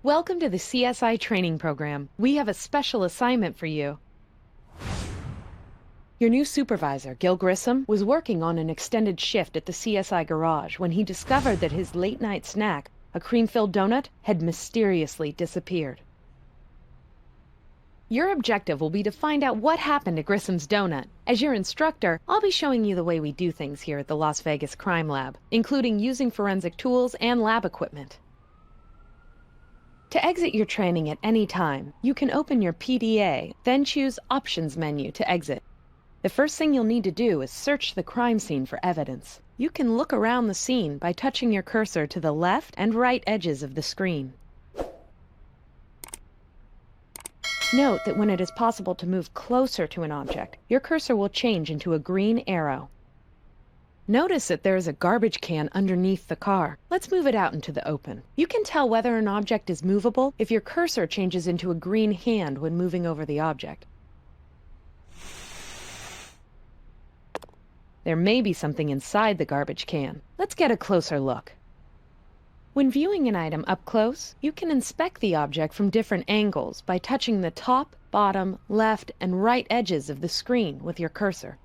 Welcome to the CSI training program. We have a special assignment for you. Your new supervisor, Gil Grissom, was working on an extended shift at the CSI garage when he discovered that his late-night snack, a cream-filled donut, had mysteriously disappeared. Your objective will be to find out what happened to Grissom's donut. As your instructor, I'll be showing you the way we do things here at the Las Vegas Crime Lab, including using forensic tools and lab equipment. To exit your training at any time, you can open your PDA, then choose Options menu to exit. The first thing you'll need to do is search the crime scene for evidence. You can look around the scene by touching your cursor to the left and right edges of the screen. Note that when it is possible to move closer to an object, your cursor will change into a green arrow. Notice that there is a garbage can underneath the car. Let's move it out into the open. You can tell whether an object is movable if your cursor changes into a green hand when moving over the object. There may be something inside the garbage can. Let's get a closer look. When viewing an item up close, you can inspect the object from different angles by touching the top, bottom, left, and right edges of the screen with your cursor.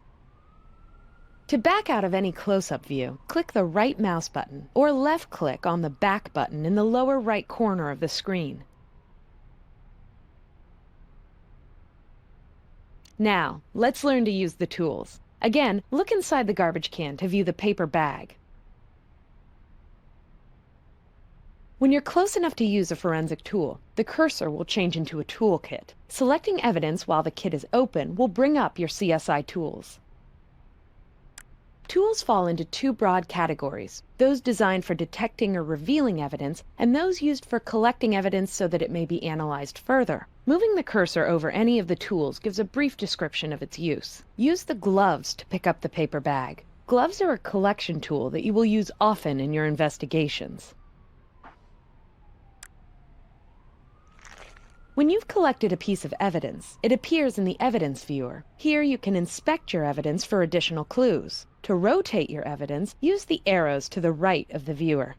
To back out of any close-up view, click the right mouse button or left-click on the back button in the lower right corner of the screen. Now, let's learn to use the tools. Again, look inside the garbage can to view the paper bag. When you're close enough to use a forensic tool, the cursor will change into a toolkit. Selecting evidence while the kit is open will bring up your CSI tools. Tools fall into two broad categories, those designed for detecting or revealing evidence, and those used for collecting evidence so that it may be analyzed further. Moving the cursor over any of the tools gives a brief description of its use. Use the gloves to pick up the paper bag. Gloves are a collection tool that you will use often in your investigations. When you've collected a piece of evidence, it appears in the evidence viewer. Here you can inspect your evidence for additional clues. To rotate your evidence, use the arrows to the right of the viewer.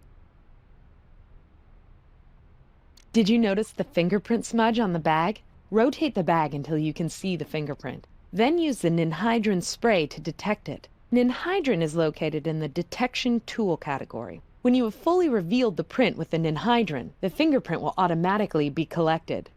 Did you notice the fingerprint smudge on the bag? Rotate the bag until you can see the fingerprint. Then use the ninhydrin spray to detect it. Ninhydrin is located in the Detection Tool category. When you have fully revealed the print with the ninhydrin, the fingerprint will automatically be collected.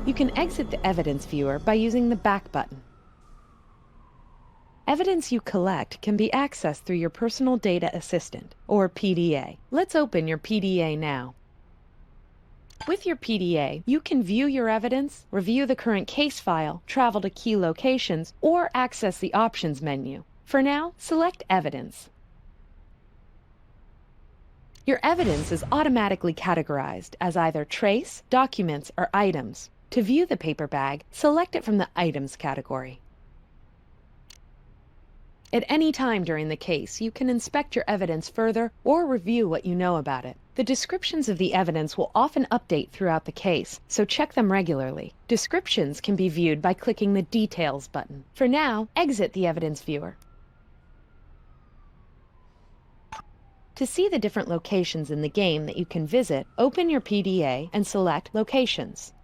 You can exit the evidence viewer by using the back button. Evidence you collect can be accessed through your Personal Data Assistant, or PDA. Let's open your PDA now. With your PDA, you can view your evidence, review the current case file, travel to key locations, or access the Options menu. For now, select Evidence. Your evidence is automatically categorized as either trace, documents, or items. To view the paper bag, select it from the Items category. At any time during the case, you can inspect your evidence further or review what you know about it. The descriptions of the evidence will often update throughout the case, so check them regularly. Descriptions can be viewed by clicking the Details button. For now, exit the evidence viewer. To see the different locations in the game that you can visit, open your PDA and select Locations.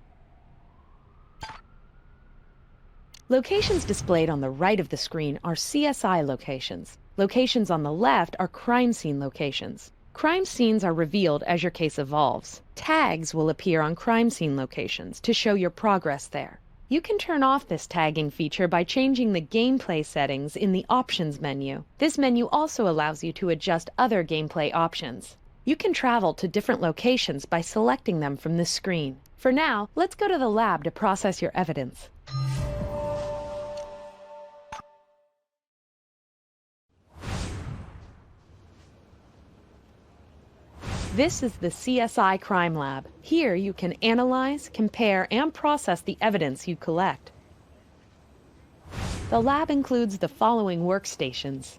Locations displayed on the right of the screen are CSI locations. Locations on the left are crime scene locations. Crime scenes are revealed as your case evolves. Tags will appear on crime scene locations to show your progress there. You can turn off this tagging feature by changing the gameplay settings in the Options menu. This menu also allows you to adjust other gameplay options. You can travel to different locations by selecting them from this screen. For now, let's go to the lab to process your evidence. This is the CSI Crime Lab. Here you can analyze, compare, and process the evidence you collect. The lab includes the following workstations: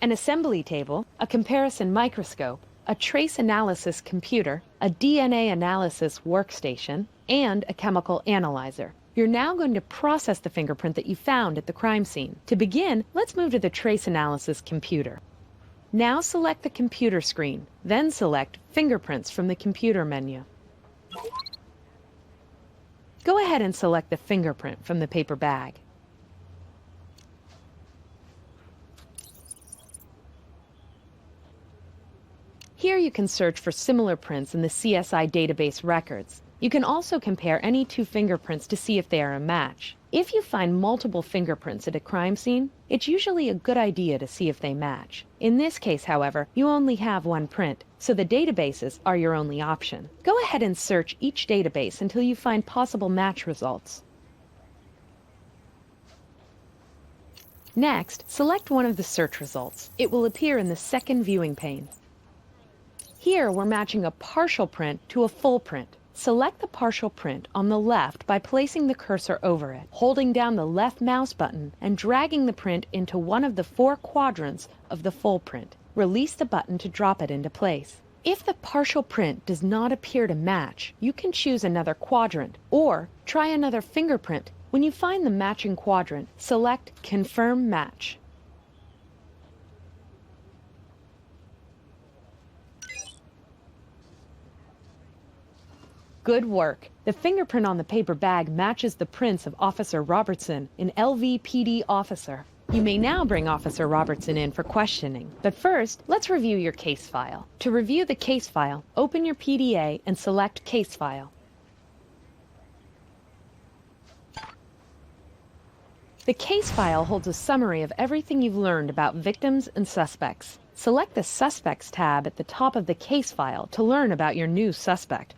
an assembly table, a comparison microscope, a trace analysis computer, a DNA analysis workstation, and a chemical analyzer. You're now going to process the fingerprint that you found at the crime scene. To begin, let's move to the trace analysis computer. Now select the computer screen, then select Fingerprints from the computer menu. Go ahead and select the fingerprint from the paper bag. Here you can search for similar prints in the CSI database records. You can also compare any two fingerprints to see if they are a match. If you find multiple fingerprints at a crime scene, it's usually a good idea to see if they match. In this case, however, you only have one print, so the databases are your only option. Go ahead and search each database until you find possible match results. Next, select one of the search results. It will appear in the second viewing pane. Here, we're matching a partial print to a full print. Select the partial print on the left by placing the cursor over it, holding down the left mouse button and dragging the print into one of the 4 quadrants of the full print. Release the button to drop it into place. If the partial print does not appear to match, you can choose another quadrant or try another fingerprint. When you find the matching quadrant, select Confirm Match. Good work! The fingerprint on the paper bag matches the prints of Officer Robertson, an LVPD officer. You may now bring Officer Robertson in for questioning. But first, let's review your case file. To review the case file, open your PDA and select Case File. The case file holds a summary of everything you've learned about victims and suspects. Select the Suspects tab at the top of the case file to learn about your new suspect.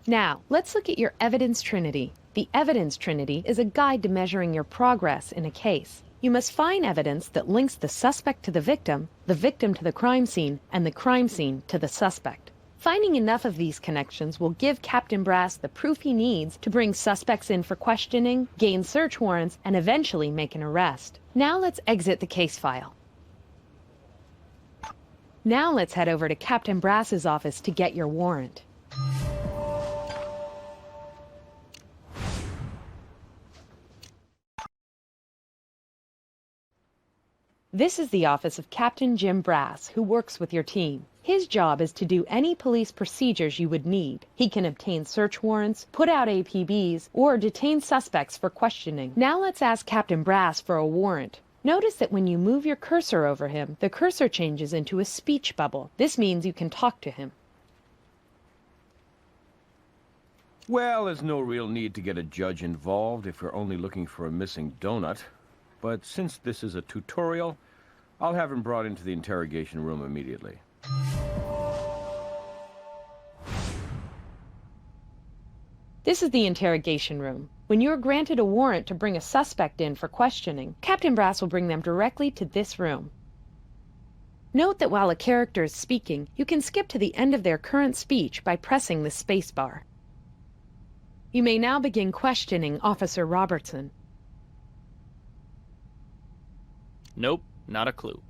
Now, let's look at your Evidence Trinity. The Evidence Trinity is a guide to measuring your progress in a case. You must find evidence that links the suspect to the victim to the crime scene, and the crime scene to the suspect. Finding enough of these connections will give Captain Brass the proof he needs to bring suspects in for questioning, gain search warrants, and eventually make an arrest. Now let's exit the case file. Now let's head over to Captain Brass's office to get your warrant. This is the office of Captain Jim Brass, who works with your team. His job is to do any police procedures you would need. He can obtain search warrants, put out APBs, or detain suspects for questioning. Now let's ask Captain Brass for a warrant. Notice that when you move your cursor over him, the cursor changes into a speech bubble. This means you can talk to him. Well, there's no real need to get a judge involved if you're only looking for a missing donut. But since this is a tutorial, I'll have him brought into the interrogation room immediately. This is the interrogation room. When you are granted a warrant to bring a suspect in for questioning, Captain Brass will bring them directly to this room. Note that while a character is speaking, you can skip to the end of their current speech by pressing the space bar. You may now begin questioning Officer Robertson. Nope, not a clue.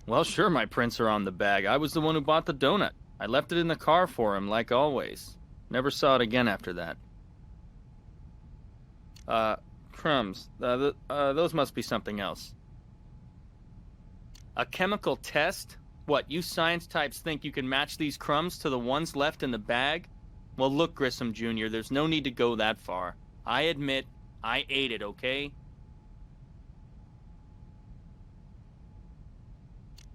Well, sure, my prints are on the bag. I was the one who bought the donut. I left it in the car for him, like always. Never saw it again after that. Crumbs. Those must be something else. A chemical test? What, you science types think you can match these crumbs to the ones left in the bag? Well, look, Grissom Jr., there's no need to go that far. I admit, I ate it, okay?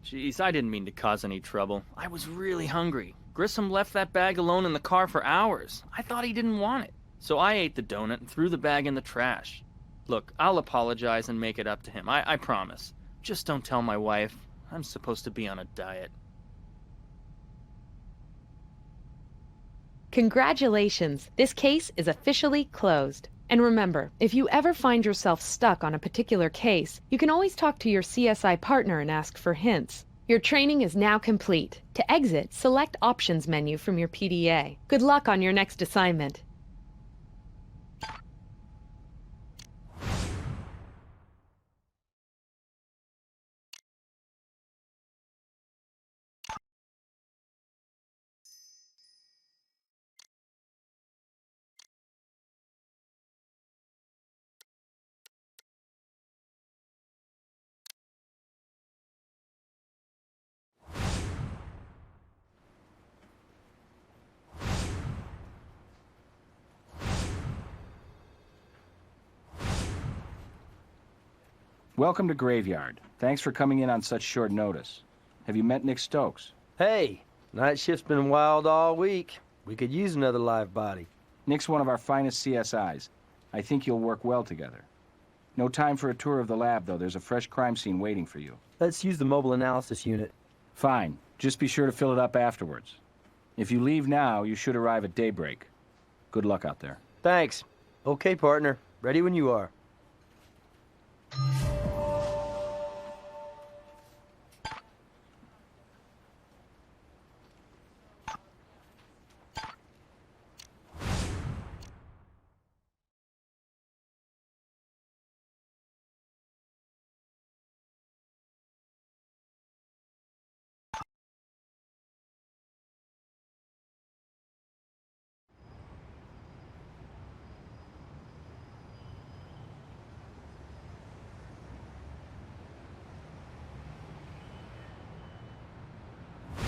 Jeez, I didn't mean to cause any trouble. I was really hungry. Grissom left that bag alone in the car for hours. I thought he didn't want it. So I ate the donut and threw the bag in the trash. Look, I'll apologize and make it up to him. I promise. Just don't tell my wife. I'm supposed to be on a diet. Congratulations! This case is officially closed. And remember, if you ever find yourself stuck on a particular case, you can always talk to your CSI partner and ask for hints. Your training is now complete. To exit, select Options menu from your PDA. Good luck on your next assignment. Welcome to Graveyard. Thanks for coming in on such short notice. Have you met Nick Stokes? Hey, night shift's been wild all week. We could use another live body. Nick's one of our finest CSIs. I think you'll work well together. No time for a tour of the lab, though. There's a fresh crime scene waiting for you. Let's use the mobile analysis unit. Fine. Just be sure to fill it up afterwards. If you leave now, you should arrive at daybreak. Good luck out there. Thanks. Okay, partner. Ready when you are.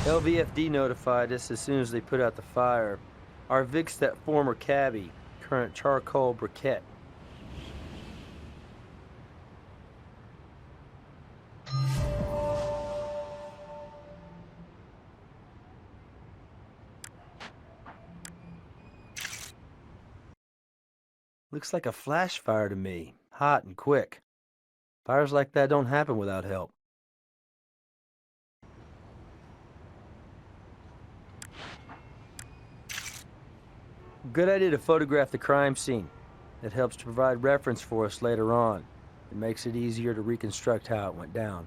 LVFD notified us as soon as they put out the fire. Our Vic's that former cabbie, current charcoal briquette. Looks like a flash fire to me, hot and quick. Fires like that don't happen without help. Good idea to photograph the crime scene. It helps to provide reference for us later on. It makes it easier to reconstruct how it went down.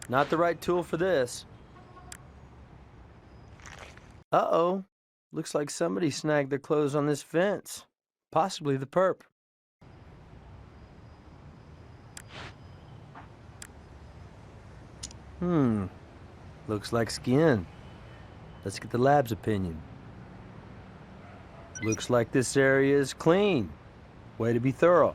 Not the right tool for this. Uh-oh. Looks like somebody snagged their clothes on this fence. Possibly the perp. Looks like skin. Let's get the lab's opinion. Looks like this area is clean. Way to be thorough.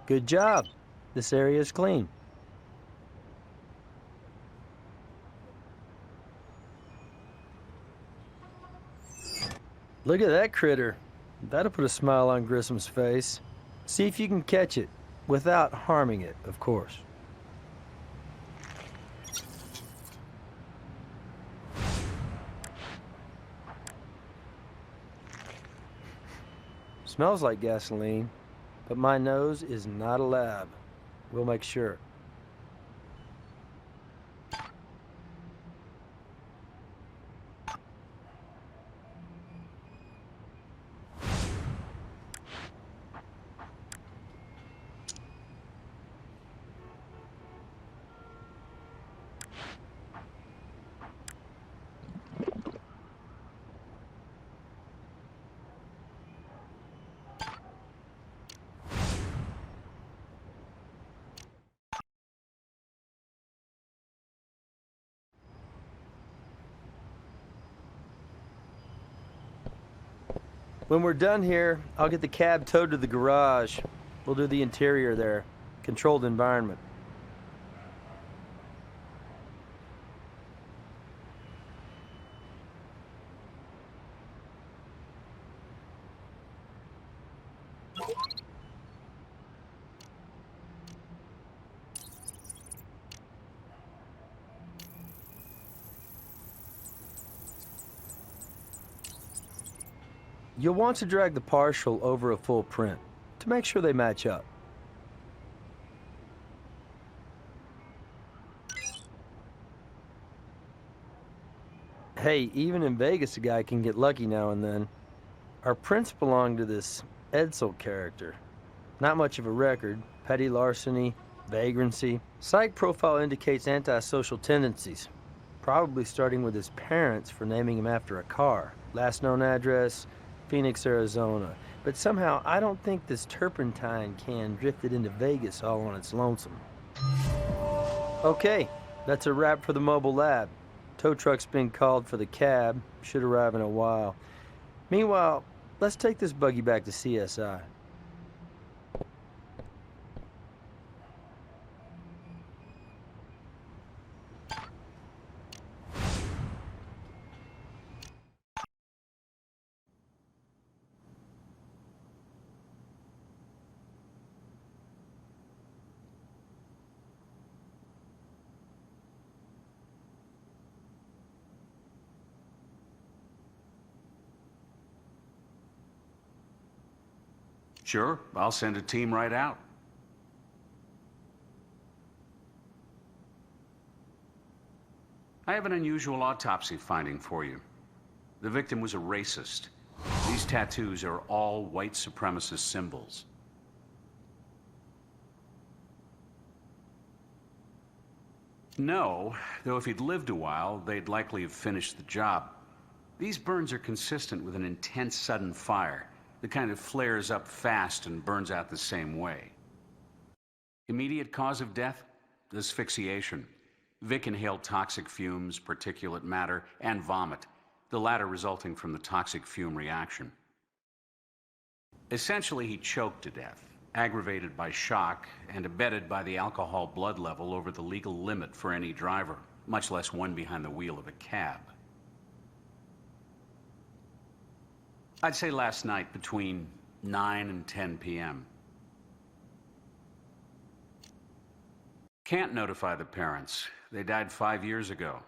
Good job. This area is clean. Look at that critter. That'll put a smile on Grissom's face. See if you can catch it, without harming it, of course. Smells like gasoline. But my nose is not a lab. We'll make sure. When we're done here, I'll get the cab towed to the garage. We'll do the interior there. Controlled environment. You'll want to drag the partial over a full print to make sure they match up. Hey, even in Vegas a guy can get lucky now and then. Our prints belong to this Edsel character. Not much of a record, petty larceny, vagrancy. Psych profile indicates antisocial tendencies. probably starting with his parents for naming him after a car. Last known address, Phoenix, Arizona. But somehow, I don't think this turpentine can drifted into Vegas all on its lonesome. Okay, that's a wrap for the mobile lab. Tow truck's been called for the cab. Should arrive in a while. Meanwhile, let's take this buggy back to CSI. Sure, I'll send a team right out. I have an unusual autopsy finding for you. The victim was a racist. These tattoos are all white supremacist symbols. No, though if he'd lived a while, they'd likely have finished the job. These burns are consistent with an intense sudden fire. The kind of flares up fast and burns out the same way. Immediate cause of death? Asphyxiation. Vic inhaled toxic fumes, particulate matter, and vomit, the latter resulting from the toxic fume reaction. Essentially, he choked to death, aggravated by shock and abetted by the alcohol blood level over the legal limit for any driver, much less one behind the wheel of a cab. I'd say last night between 9 and 10 p.m. Can't notify the parents. They died 5 years ago,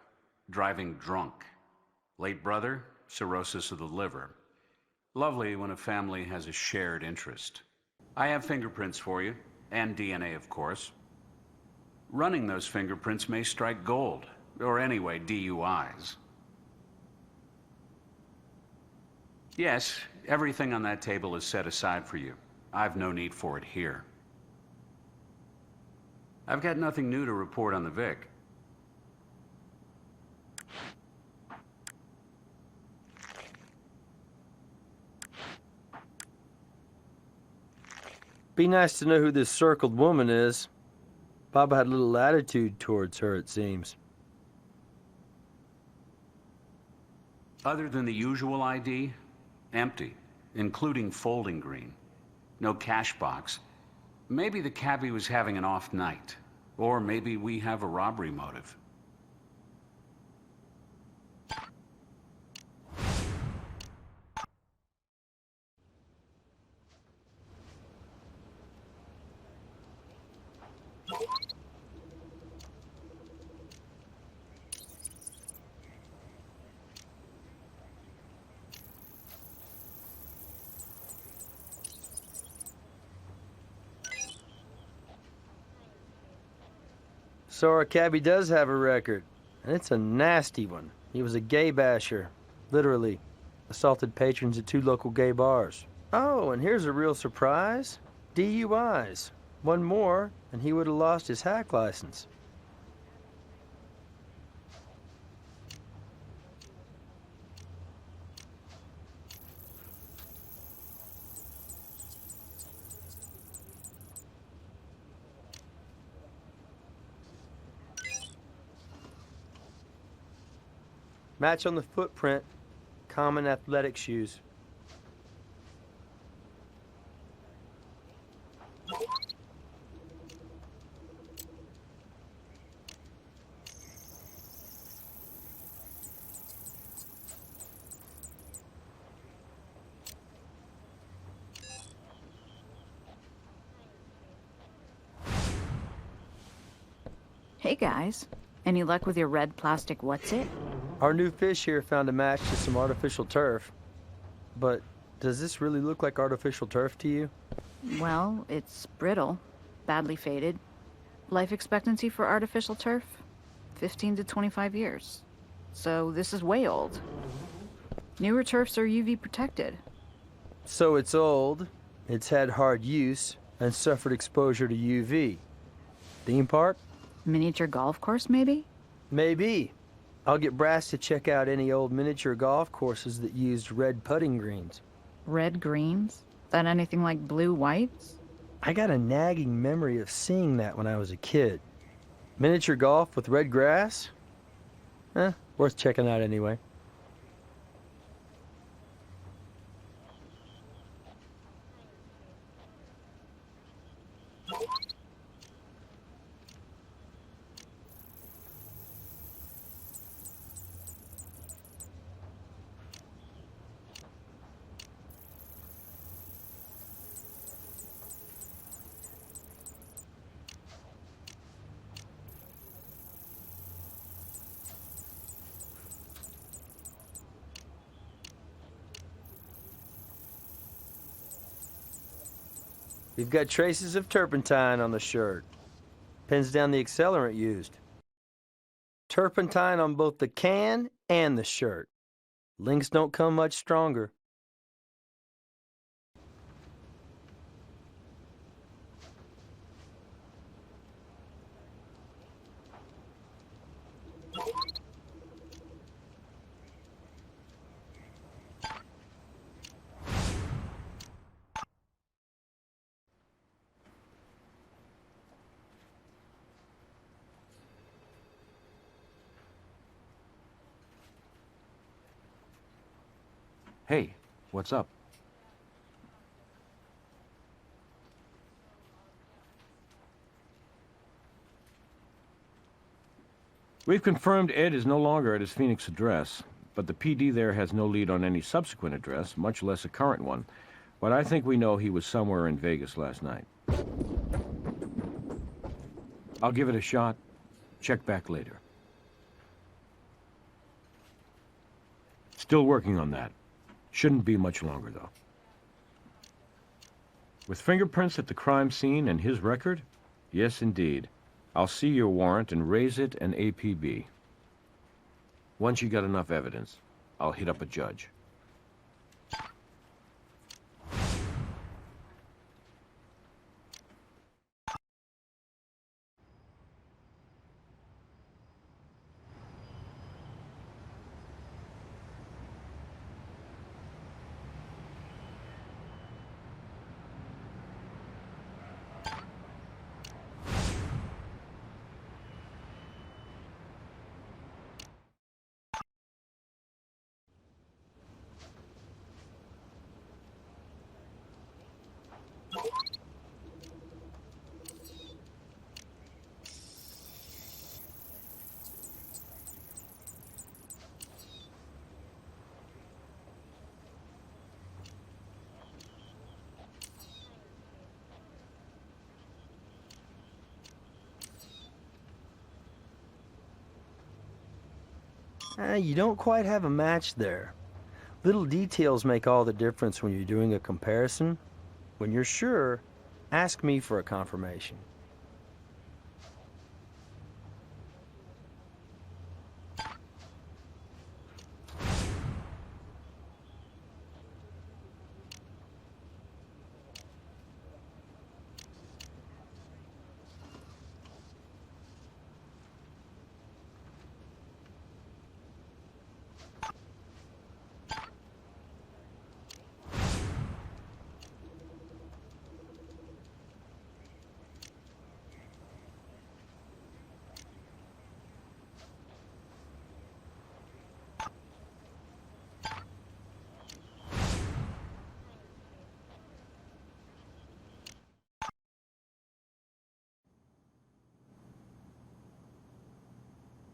driving drunk. Late brother, cirrhosis of the liver. Lovely when a family has a shared interest. I have fingerprints for you, and DNA, of course. Running those fingerprints may strike gold, or anyway, DUIs. Yes, everything on that table is set aside for you. I've no need for it here. I've got nothing new to report on the Vic. Be nice to know who this circled woman is. Baba had a little attitude towards her, it seems. Other than the usual ID, empty, including folding green. No cash box. Maybe the cabbie was having an off night. Or maybe we have a robbery motive. So our cabbie does have a record, and it's a nasty one. He was a gay basher, literally. Assaulted patrons at 2 local gay bars. Oh, and here's a real surprise. DUIs. One more, and he would have lost his hack license. Match on the footprint, common athletic shoes. Hey guys, any luck with your red plastic what's-it? Our new fish here found a match to some artificial turf. But does this really look like artificial turf to you? Well, it's brittle, badly faded. Life expectancy for artificial turf? 15 to 25 years. So this is way old. Newer turfs are UV protected. So it's old, it's had hard use, and suffered exposure to UV. Theme park? Miniature golf course, maybe? Maybe. I'll get Brass to check out any old miniature golf courses that used red putting greens. Red greens? That anything like blue whites? I got a nagging memory of seeing that when I was a kid. Miniature golf with red grass? Worth checking out anyway. We've got traces of turpentine on the shirt. Pins down the accelerant used. Turpentine on both the can and the shirt. Links don't come much stronger. Hey, what's up? We've confirmed Ed is no longer at his Phoenix address, but the PD there has no lead on any subsequent address, much less a current one. But I think we know he was somewhere in Vegas last night. I'll give it a shot. Check back later. Still working on that. Shouldn't be much longer, though. With fingerprints at the crime scene and his record? Yes, indeed. I'll see your warrant and raise it an APB. Once you got enough evidence, I'll hit up a judge. You don't quite have a match there. Little details make all the difference when you're doing a comparison. When you're sure, ask me for a confirmation.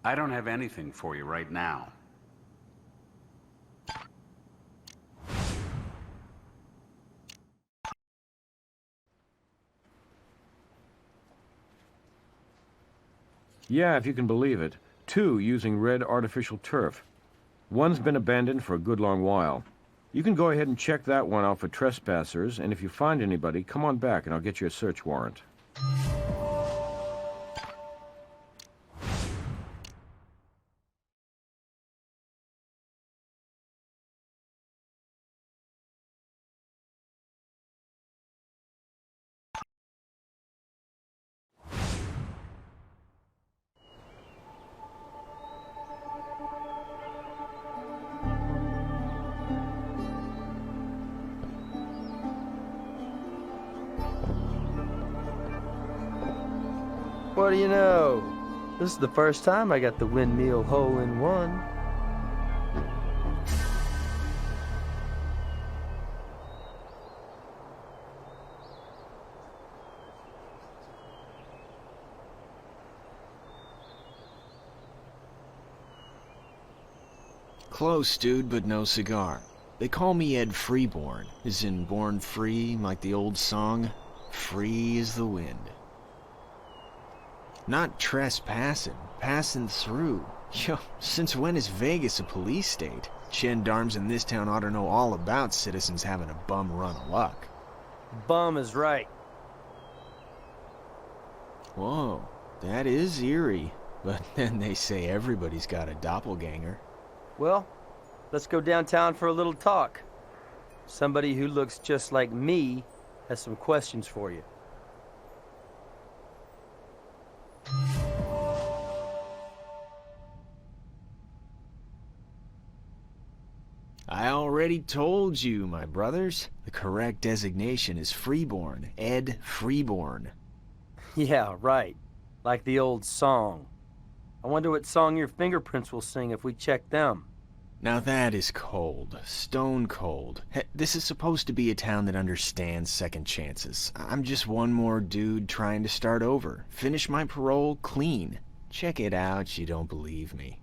I don't have anything for you right now. Yeah, if you can believe it. 2 using red artificial turf. One's been abandoned for a good long while. You can go ahead and check that one out for trespassers, and if you find anybody, come on back and I'll get you a search warrant. do you know? This is the first time I got the windmill hole-in-one. Close, dude, but no cigar. They call me Ed Freeborn, as in born free, like the old song, free as the wind. Not trespassing, passing through. Yo, since when is Vegas a police state? Gendarmes in this town ought to know all about citizens having a bum run of luck. Bum is right. Whoa, that is eerie. But then they say everybody's got a doppelganger. Well, let's go downtown for a little talk. Somebody who looks just like me has some questions for you. I already told you, my brothers. The correct designation is Freeborn. Ed Freeborn. Yeah, right. Like the old song. I wonder what song your fingerprints will sing if we check them. Now that is cold. Stone cold. This is supposed to be a town that understands second chances. I'm just one more dude trying to start over. Finish my parole clean. Check it out, you don't believe me.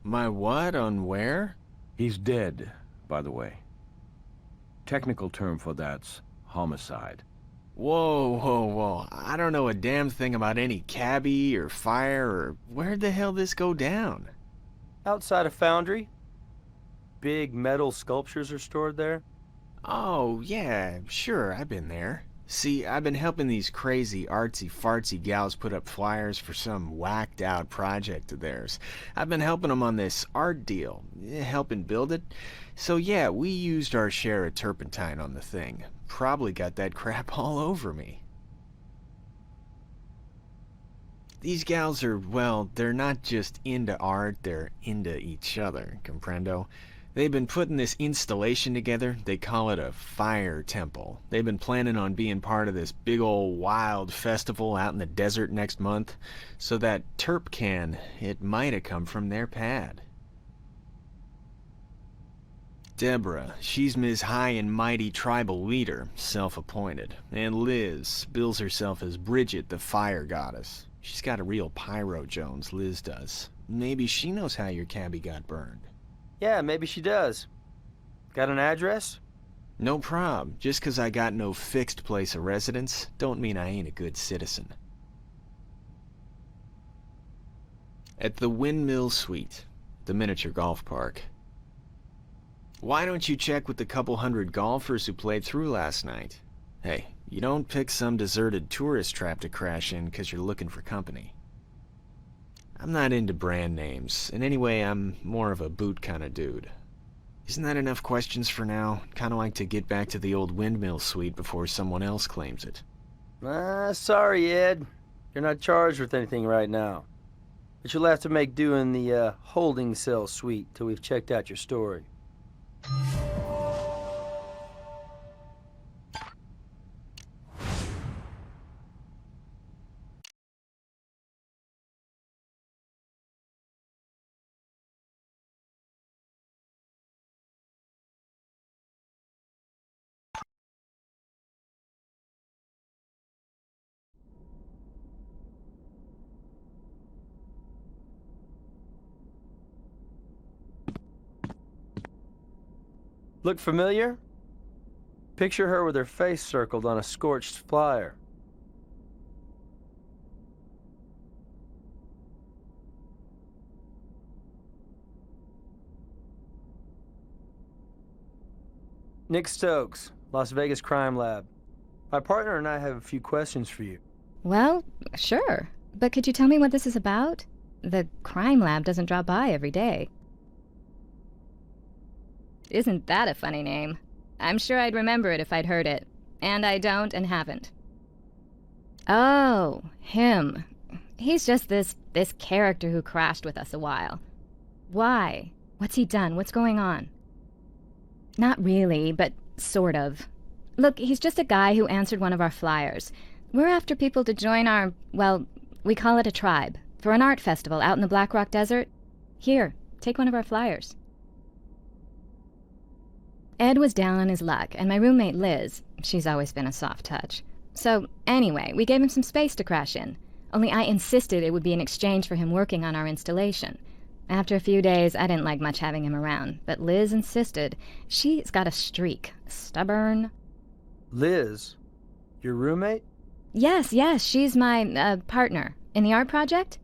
My what on where? He's dead, by the way. Technical term for that's homicide. Whoa, whoa, whoa. I don't know a damn thing about any cabbie or fire or where'd the hell this go down? Outside a foundry. Big metal sculptures are stored there. Oh, yeah, sure, I've been there. See, I've been helping these crazy artsy-fartsy gals put up flyers for some whacked-out project of theirs. I've been helping them on this art deal, helping build it. So yeah, we used our share of turpentine on the thing. Probably got that crap all over me. These gals are, well, they're not just into art, they're into each other, comprendo? They've been putting this installation together. They call it a fire temple. They've been planning on being part of this big old wild festival out in the desert next month. So that terp can, it might have come from their pad. Deborah, she's Ms. High and Mighty Tribal Leader, self-appointed. And Liz bills herself as Bridget, the Fire Goddess. She's got a real Pyro Jones, Liz does. Maybe she knows how your cabbie got burned. Yeah, maybe she does. Got an address? No prob. Just 'cause I got no fixed place of residence, don't mean I ain't a good citizen. At the Windmill Suite, the miniature golf park. Why don't you check with the couple hundred golfers who played through last night? Hey, you don't pick some deserted tourist trap to crash in 'cause you're looking for company. I'm not into brand names, and anyway, I'm more of a boot kind of dude. Isn't that enough questions for now? Kinda like to get back to the old Windmill Suite before someone else claims it. Sorry, Ed. You're not charged with anything right now. But you'll have to make do in the holding cell suite till we've checked out your story. Look familiar? Picture her with her face circled on a scorched flyer. Nick Stokes, Las Vegas Crime Lab. My partner and I have a few questions for you. Well, sure. But could you tell me what this is about? The crime lab doesn't drop by every day. Isn't that a funny name? I'm sure I'd remember it if I'd heard it. And I don't and haven't. Oh, him. He's just this character who crashed with us a while. Why? What's he done? What's going on? Not really, but sort of. Look, he's just a guy who answered one of our flyers. We're after people to join our, well, we call it a tribe, for an art festival out in the Black Rock Desert. Here, take one of our flyers. Ed was down on his luck, and my roommate Liz, she's always been a soft touch. So, anyway, we gave him some space to crash in. Only I insisted it would be in exchange for him working on our installation. After a few days, I didn't like much having him around, but Liz insisted. She's got a streak. Stubborn. Liz? Your roommate? Yes, she's my, partner in the art project.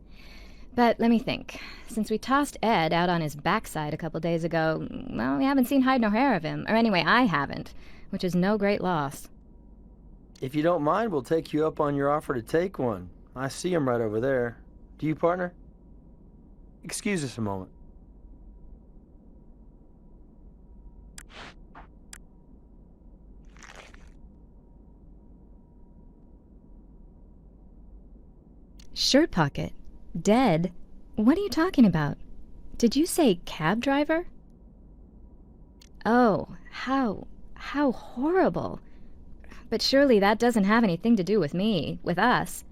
But let me think. Since we tossed Ed out on his backside a couple days ago, well, we haven't seen hide nor hair of him. Or anyway, I haven't, which is no great loss. If you don't mind, we'll take you up on your offer to take one. I see him right over there. Do you, partner? Excuse us a moment. Shirt pocket? Dead? What are you talking about? Did you say cab driver? Oh, how horrible. But surely that doesn't have anything to do with me, with us.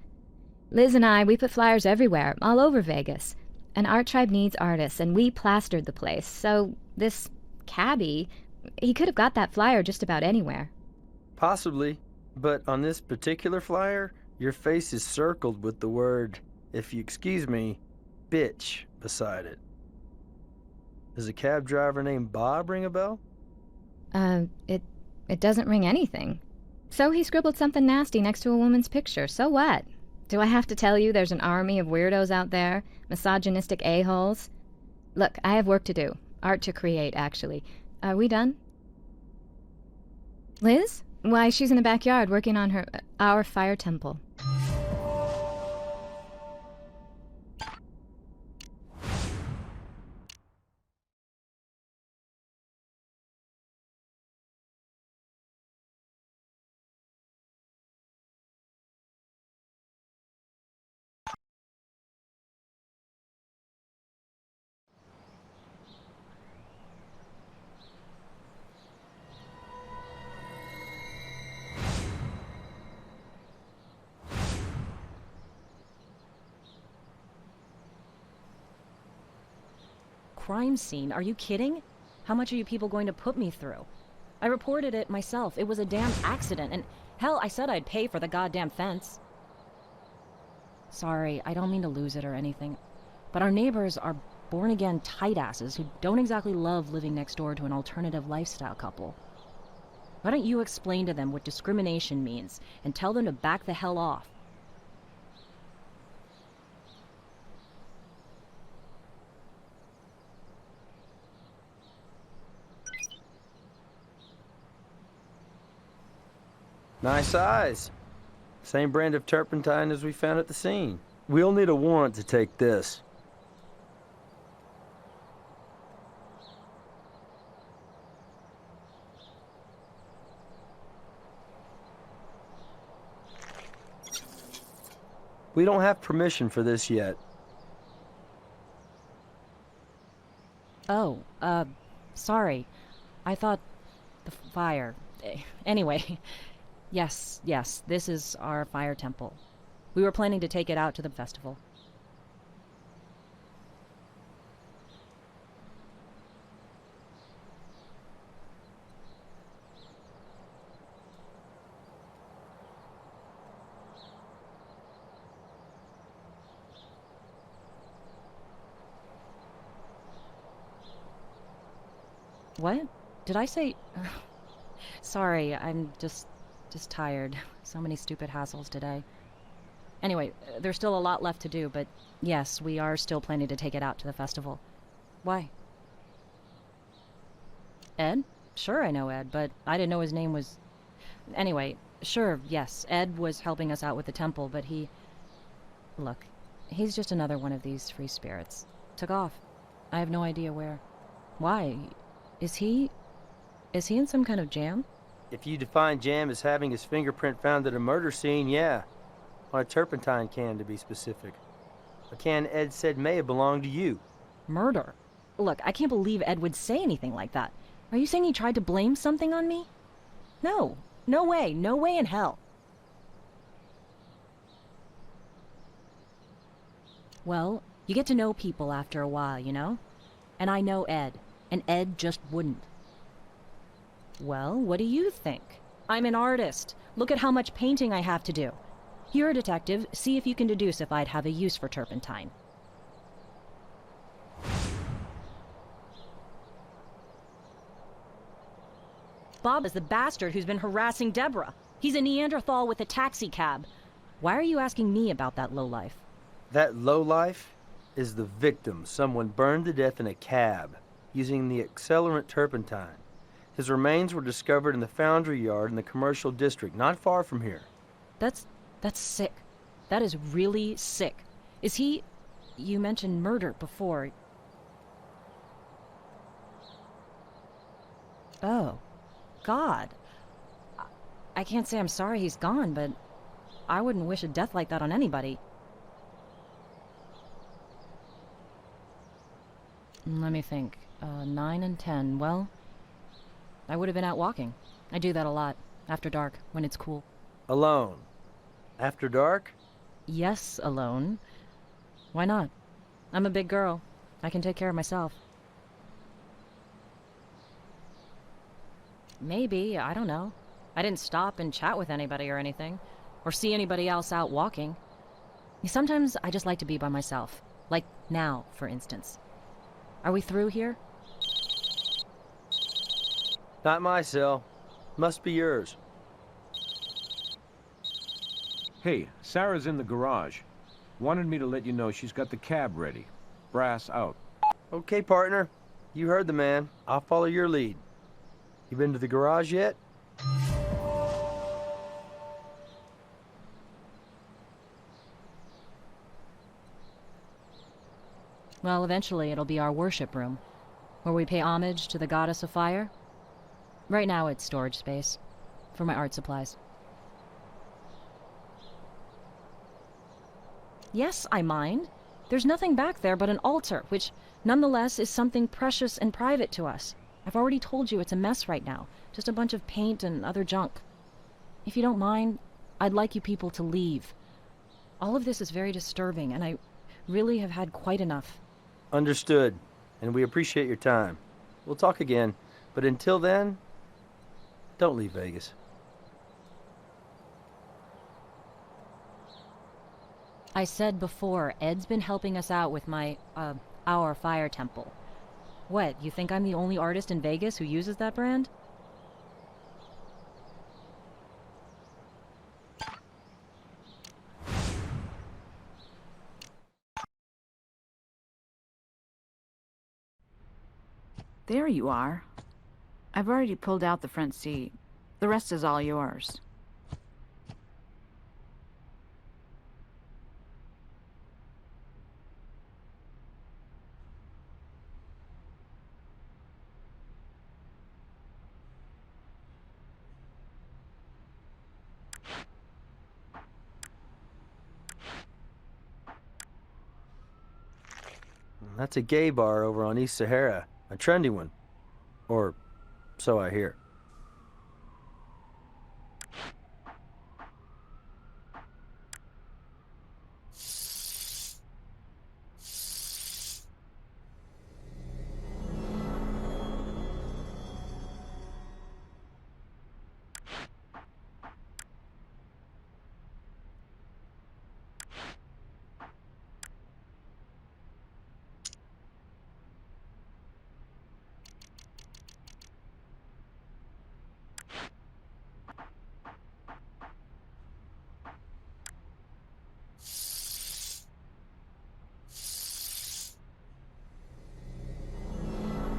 Liz and I, we put flyers everywhere, all over Vegas. An art tribe needs artists, and we plastered the place. So this cabbie, he could have got that flyer just about anywhere. Possibly, but on this particular flyer, your face is circled with the word, if you excuse me, bitch beside it. Does a cab driver named Bob ring a bell? It doesn't ring anything. So he scribbled something nasty next to a woman's picture. So what? Do I have to tell you there's an army of weirdos out there? Misogynistic a-holes? Look, I have work to do. Art to create, actually. Are we done? Liz? Why, she's in the backyard working on our fire temple. Crime scene? Are you kidding? How much are you people going to put me through? I reported it myself. It was a damn accident, and hell, I said I'd pay for the goddamn fence. Sorry, I don't mean to lose it or anything, but our neighbors are born-again tight-asses who don't exactly love living next door to an alternative lifestyle couple. Why don't you explain to them what discrimination means and tell them to back the hell off? Nice eyes. Same brand of turpentine as we found at the scene. We'll need a warrant to take this. We don't have permission for this yet. Oh, sorry. I thought the fire. Anyway, yes, this is our fire temple. We were planning to take it out to the festival. What? Did I say... Sorry, I'm just tired. So many stupid hassles today. Anyway, there's still a lot left to do, but yes, we are still planning to take it out to the festival. Why? Ed? Sure I know Ed, but I didn't know his name was... Anyway, sure, yes, Ed was helping us out with the temple, but he... Look, he's just another one of these free spirits. Took off. I have no idea where. Why? Is he in some kind of jam? If you define jam as having his fingerprint found at a murder scene, yeah. On a turpentine can, to be specific. A can Ed said may have belonged to you. Murder? Look, I can't believe Ed would say anything like that. Are you saying he tried to blame something on me? No. No way in hell. Well, you get to know people after a while, you know? And I know Ed, and Ed just wouldn't. Well, what do you think? I'm an artist. Look at how much painting I have to do. You're a detective. See if you can deduce if I'd have a use for turpentine. Bob is the bastard who's been harassing Deborah. He's a Neanderthal with a taxi cab. Why are you asking me about that lowlife? That lowlife is the victim someone burned to death in a cab using the accelerant turpentine. His remains were discovered in the foundry yard in the commercial district, not far from here. That's sick. That is really sick. Is he... You mentioned murder before. Oh. God. I can't say I'm sorry he's gone, but I wouldn't wish a death like that on anybody. Let me think. 9 and 10. Well, I would have been out walking. I do that a lot. After dark, when it's cool. Alone? After dark? Yes, alone. Why not? I'm a big girl. I can take care of myself. Maybe, I don't know. I didn't stop and chat with anybody or anything. Or see anybody else out walking. Sometimes I just like to be by myself. Like now, for instance. Are we through here? Not my cell. Must be yours. Hey, Sarah's in the garage. Wanted me to let you know she's got the cab ready. Brass out. Okay, partner. You heard the man. I'll follow your lead. You been to the garage yet? Well, eventually it'll be our worship room, where we pay homage to the goddess of fire. Right now it's storage space, for my art supplies. Yes, I mind. There's nothing back there but an altar, which nonetheless is something precious and private to us. I've already told you it's a mess right now, just a bunch of paint and other junk. If you don't mind, I'd like you people to leave. All of this is very disturbing, and I really have had quite enough. Understood, and we appreciate your time. We'll talk again, but until then, don't leave Vegas. I said before, Ed's been helping us out with our fire temple. What, you think I'm the only artist in Vegas who uses that brand? There you are. I've already pulled out the front seat. The rest is all yours. That's a gay bar over on East Sahara. A trendy one. Or so I hear.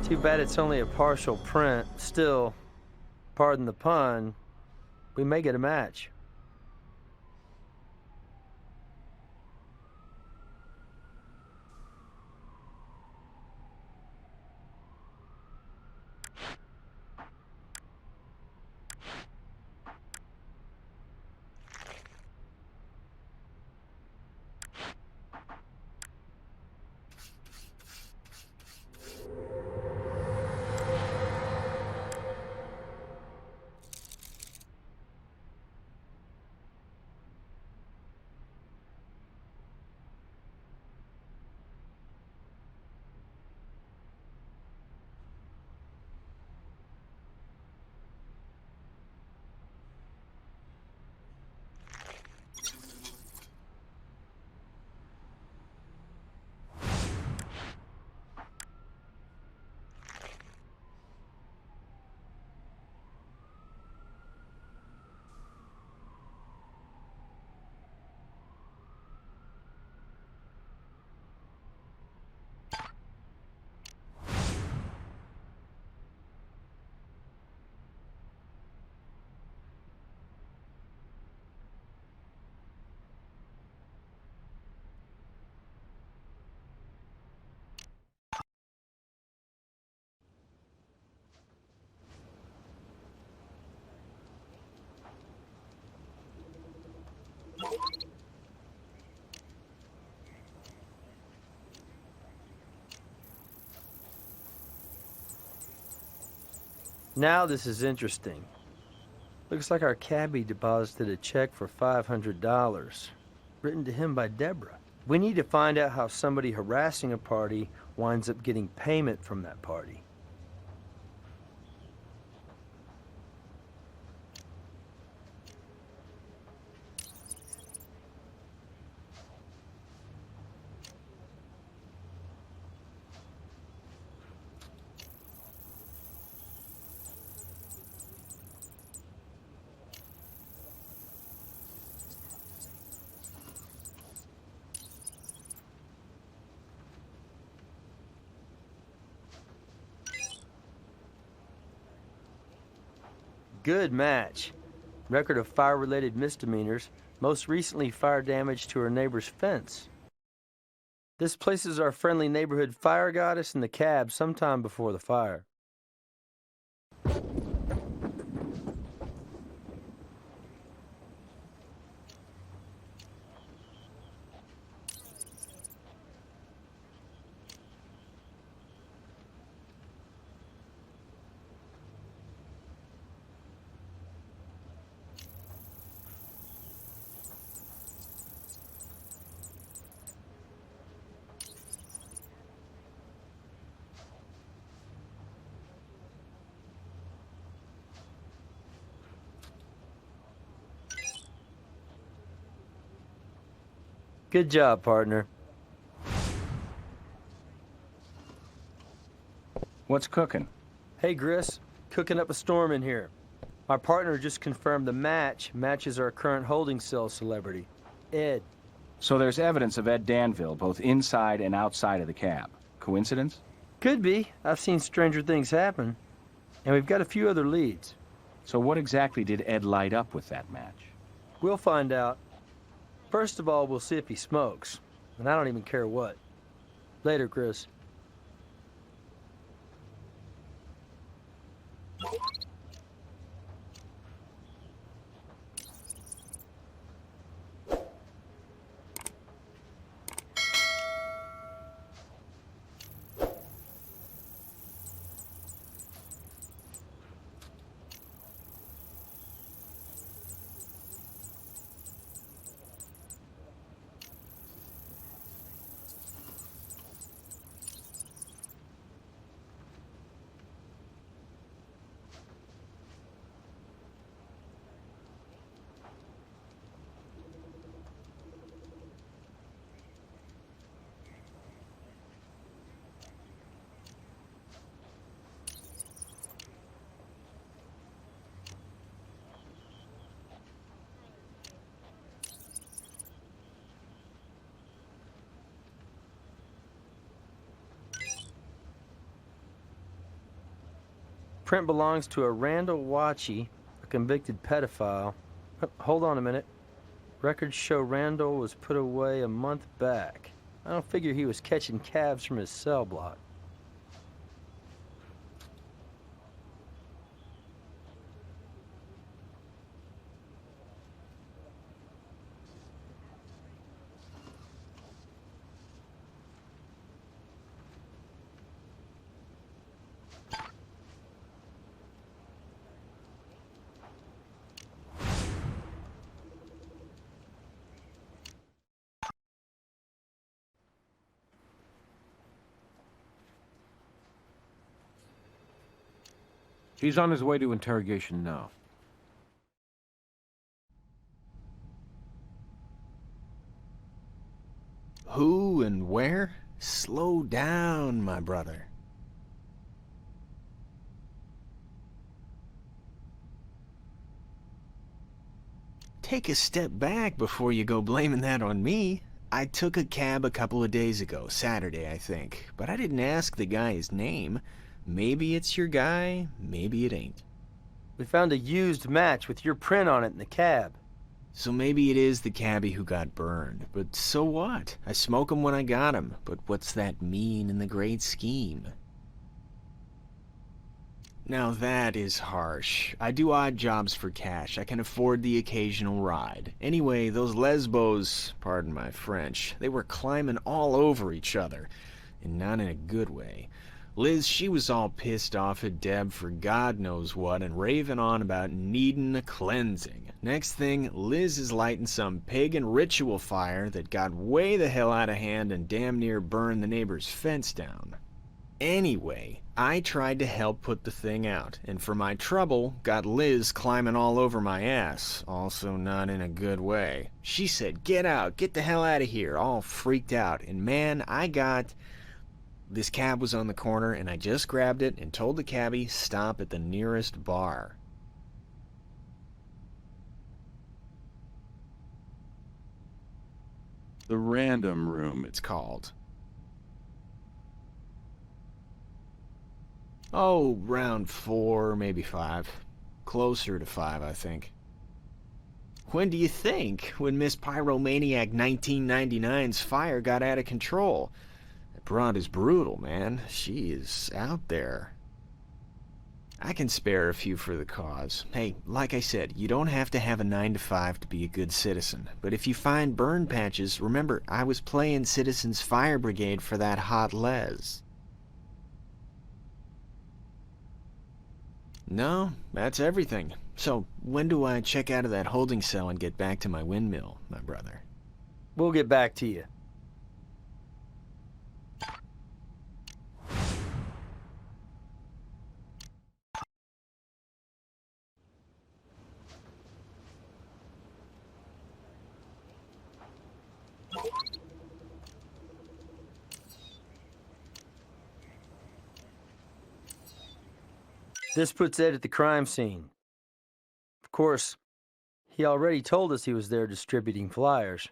Too bad it's only a partial print. Still, pardon the pun, we may get a match. Now this is interesting. Looks like our cabbie deposited a check for $500, written to him by Deborah. We need to find out how somebody harassing a party winds up getting payment from that party. Good match. Record of fire-related misdemeanors, most recently fire damage to her neighbor's fence. This places our friendly neighborhood fire goddess in the cab sometime before the fire. Good job, partner. What's cooking? Hey, Gris. Cooking up a storm in here. Our partner just confirmed the match matches our current holding cell celebrity, Ed. So there's evidence of Ed Danville both inside and outside of the cab. Coincidence? Could be. I've seen stranger things happen. And we've got a few other leads. So what exactly did Ed light up with that match? We'll find out. First of all, we'll see if he smokes. And I don't even care what. Later, Chris. Print belongs to a Randall Watchy, a convicted pedophile. Hold on a minute. Records show Randall was put away a month back. I don't figure he was catching cabs from his cell block. He's on his way to interrogation now. Who and where? Slow down, my brother. Take a step back before you go blaming that on me. I took a cab a couple of days ago, Saturday, I think, but I didn't ask the guy his name. Maybe it's your guy, maybe it ain't. We found a used match with your print on it in the cab. So maybe it is the cabbie who got burned, but so what? I smoke 'em when I got 'em, but what's that mean in the great scheme? Now that is harsh. I do odd jobs for cash. I can afford the occasional ride. Anyway, those lesbos, pardon my French, they were climbing all over each other, and not in a good way. Liz, she was all pissed off at Deb for God knows what and raving on about needing a cleansing. Next thing, Liz is lighting some pagan ritual fire that got way the hell out of hand and damn near burned the neighbor's fence down. Anyway, I tried to help put the thing out, and for my trouble, got Liz climbing all over my ass, also not in a good way. She said, "Get out, get the hell out of here," all freaked out, and man, This cab was on the corner, and I just grabbed it and told the cabbie stop at the nearest bar. The random room, it's called. Oh, round 4, maybe 5. Closer to 5, I think. When do you think? When Miss Pyromaniac 1999's fire got out of control. That broad is brutal, man. She is out there. I can spare a few for the cause. Hey, like I said, you don't have to have a 9 to 5 to be a good citizen. But if you find burn patches, remember, I was playing Citizens Fire Brigade for that hot Les. No, that's everything. So, when do I check out of that holding cell and get back to my windmill, my brother? We'll get back to you. This puts Ed at the crime scene. Of course, he already told us he was there distributing flyers.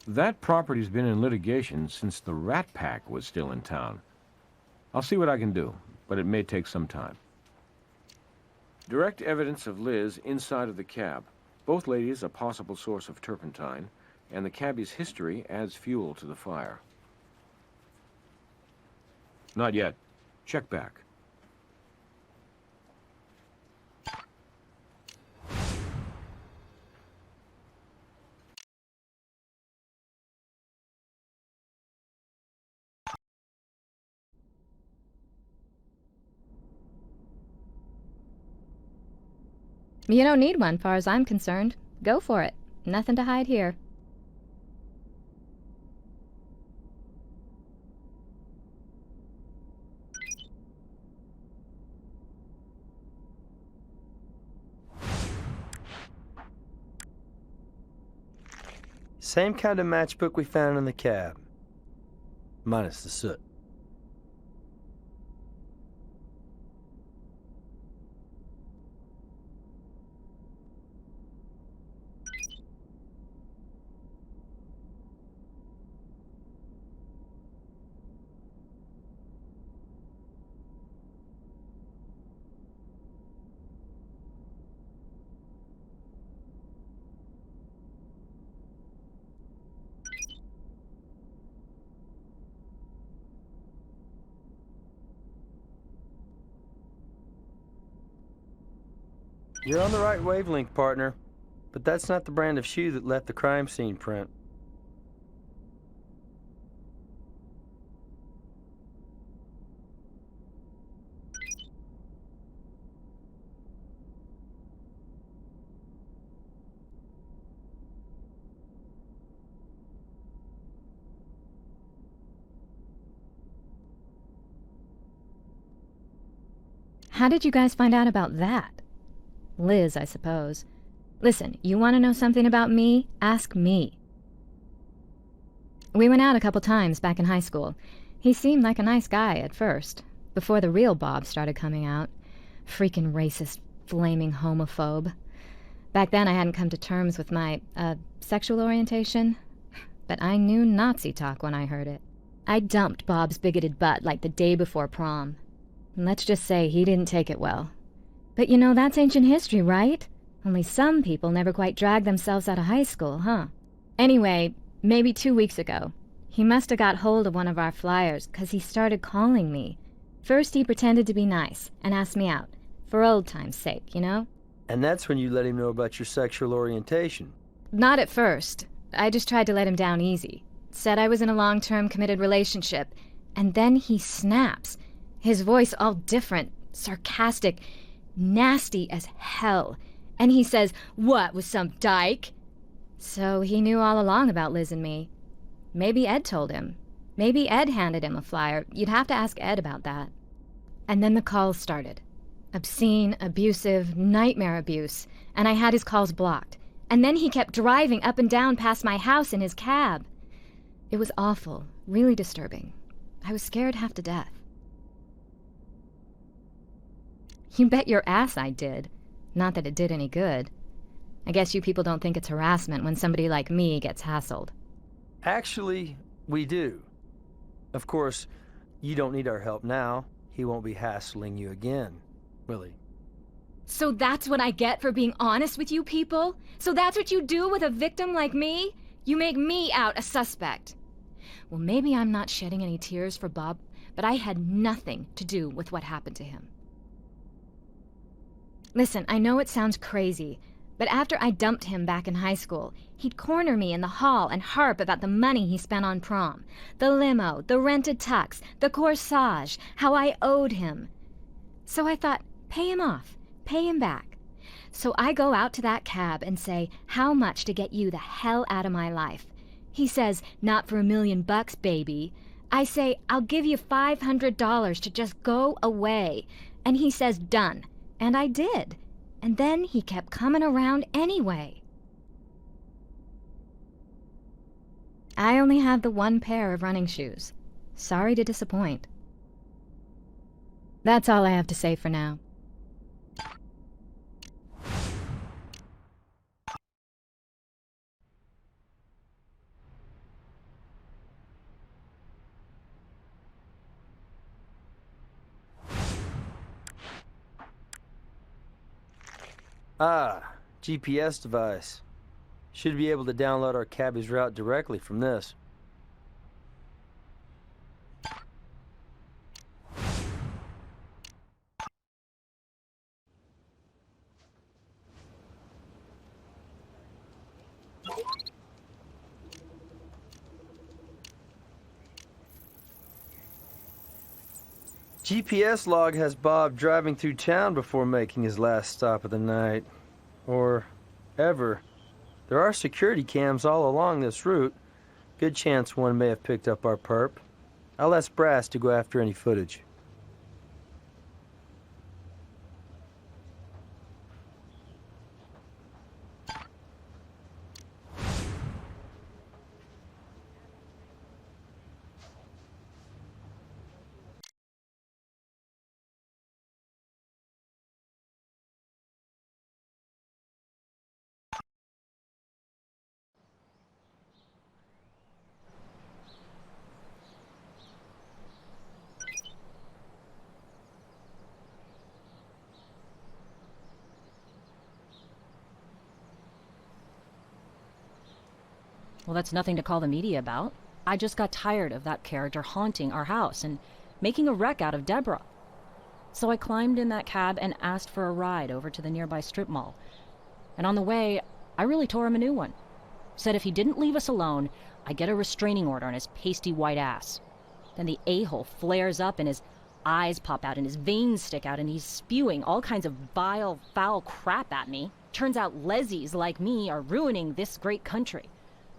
That property's been in litigation since the Rat Pack was still in town. I'll see what I can do, but it may take some time. Direct evidence of Liz inside of the cab. Both ladies a possible source of turpentine, and the cabbie's history adds fuel to the fire. Not yet. Check back. You don't need one, far as I'm concerned. Go for it. Nothing to hide here. Same kind of matchbook we found in the cab. Minus the soot. You're on the right wavelength, partner. But that's not the brand of shoe that left the crime scene print. How did you guys find out about that? Liz, I suppose. Listen, you want to know something about me? Ask me. We went out a couple times back in high school. He seemed like a nice guy at first, before the real Bob started coming out. Freaking racist, flaming homophobe. Back then I hadn't come to terms with my, sexual orientation, but I knew Nazi talk when I heard it. I dumped Bob's bigoted butt like the day before prom. And let's just say he didn't take it well. But you know, that's ancient history, right? Only some people never quite drag themselves out of high school, huh? Anyway, maybe 2 weeks ago, he must have got hold of one of our flyers, 'cause he started calling me. First he pretended to be nice and asked me out, for old time's sake, you know? And that's when you let him know about your sexual orientation. Not at first. I just tried to let him down easy. Said I was in a long-term committed relationship. And then he snaps. His voice all different, sarcastic, nasty as hell. And he says, "What, with some dyke?" So he knew all along about Liz and me. Maybe Ed told him. Maybe Ed handed him a flyer. You'd have to ask Ed about that. And then the calls started. Obscene, abusive, nightmare abuse. And I had his calls blocked. And then he kept driving up and down past my house in his cab. It was awful, really disturbing. I was scared half to death. You bet your ass I did. Not that it did any good. I guess you people don't think it's harassment when somebody like me gets hassled. Actually, we do. Of course, you don't need our help now. He won't be hassling you again, will he? So that's what I get for being honest with you people? So that's what you do with a victim like me? You make me out a suspect. Well, maybe I'm not shedding any tears for Bob, but I had nothing to do with what happened to him. Listen, I know it sounds crazy, but after I dumped him back in high school, he'd corner me in the hall and harp about the money he spent on prom, the limo, the rented tux, the corsage, how I owed him. So I thought, pay him off, pay him back. So I go out to that cab and say, how much to get you the hell out of my life? He says, not for $1 million, baby. I say, I'll give you $500 to just go away. And he says, done. And I did. And then he kept coming around anyway. I only have the one pair of running shoes. Sorry to disappoint. That's all I have to say for now. Ah, GPS device. Should be able to download our cabbie's route directly from this. GPS log has Bob driving through town before making his last stop of the night. Or ever. There are security cams all along this route. Good chance one may have picked up our perp. I'll ask Brass to go after any footage. Well, that's nothing to call the media about. I just got tired of that character haunting our house and making a wreck out of Deborah. So I climbed in that cab and asked for a ride over to the nearby strip mall. And on the way, I really tore him a new one. Said if he didn't leave us alone, I'd get a restraining order on his pasty white ass. Then the a-hole flares up and his eyes pop out and his veins stick out and he's spewing all kinds of vile, foul crap at me. Turns out lesies like me are ruining this great country.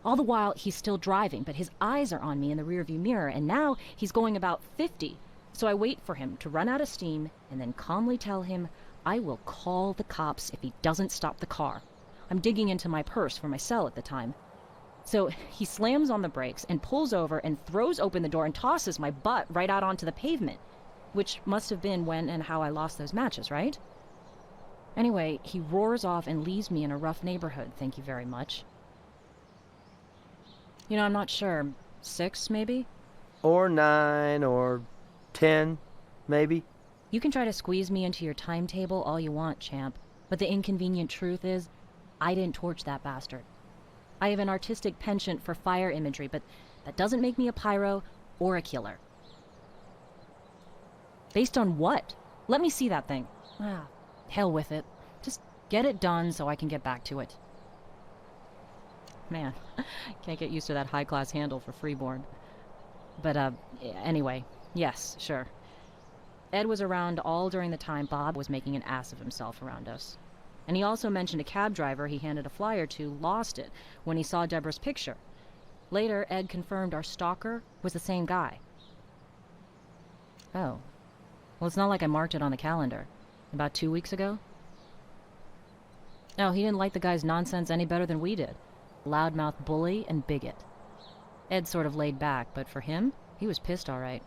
All the while, he's still driving, but his eyes are on me in the rearview mirror, and now he's going about 50. So I wait for him to run out of steam, and then calmly tell him I will call the cops if he doesn't stop the car. I'm digging into my purse for my cell at the time. So he slams on the brakes and pulls over and throws open the door and tosses my butt right out onto the pavement, which must have been when and how I lost those matches, right? Anyway, he roars off and leaves me in a rough neighborhood, thank you very much. You know, I'm not sure. 6, maybe? Or 9, or 10, maybe. You can try to squeeze me into your timetable all you want, champ. But the inconvenient truth is, I didn't torch that bastard. I have an artistic penchant for fire imagery, but that doesn't make me a pyro or a killer. Based on what? Let me see that thing. Ah, hell with it. Just get it done so I can get back to it. Man, can't get used to that high-class handle for freeborn. But, anyway, yes, sure. Ed was around all during the time Bob was making an ass of himself around us. And he also mentioned a cab driver he handed a flyer to lost it when he saw Deborah's picture. Later, Ed confirmed our stalker was the same guy. Oh. Well, it's not like I marked it on the calendar. About 2 weeks ago? No, he didn't like the guy's nonsense any better than we did. Loudmouth bully and bigot. Ed sort of laid back, but for him, he was pissed all right.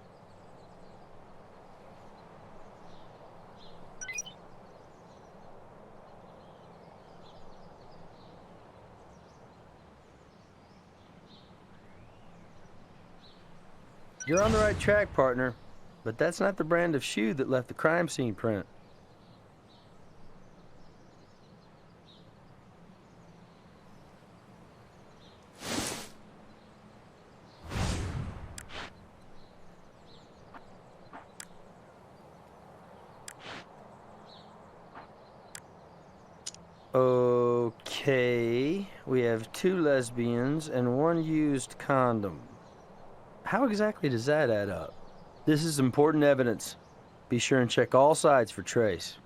You're on the right track, partner. But that's not the brand of shoe that left the crime scene print. Okay, we have 2 lesbians and 1 used condom. How exactly does that add up? This is important evidence. Be sure and check all sides for trace.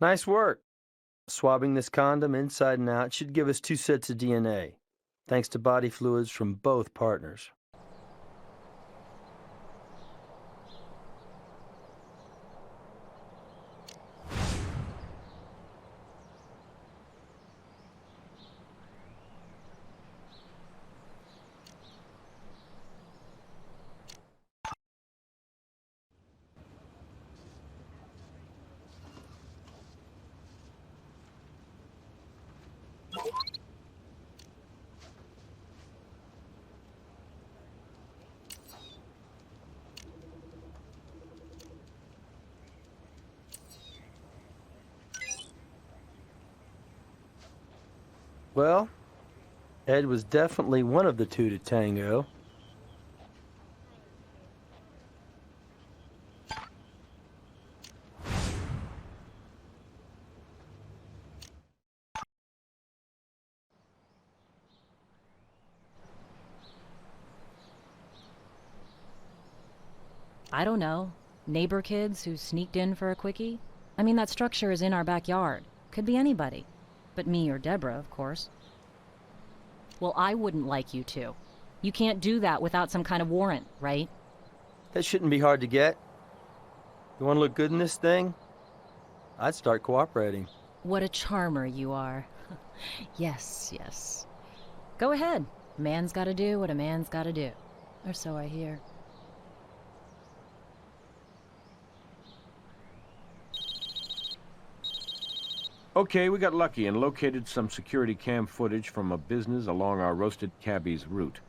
Nice work. Swabbing this condom inside and out should give us 2 sets of DNA, thanks to body fluids from both partners. Well, Ed was definitely one of the 2 to tango. I don't know. Neighbor kids who sneaked in for a quickie? I mean, that structure is in our backyard. Could be anybody. But me or Deborah, of course. Well, I wouldn't like you to. You can't do that without some kind of warrant, right? That shouldn't be hard to get. You want to look good in this thing? I'd start cooperating. What a charmer you are. Yes, yes. Go ahead. A man's gotta do what a man's gotta do. Or so I hear. Okay, we got lucky and located some security cam footage from a business along our roasted cabbie's route.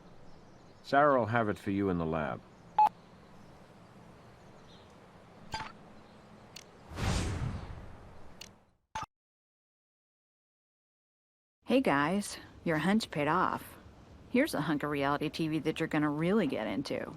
Sarah will have it for you in the lab. Hey guys, your hunch paid off. Here's a hunk of reality TV that you're gonna really get into.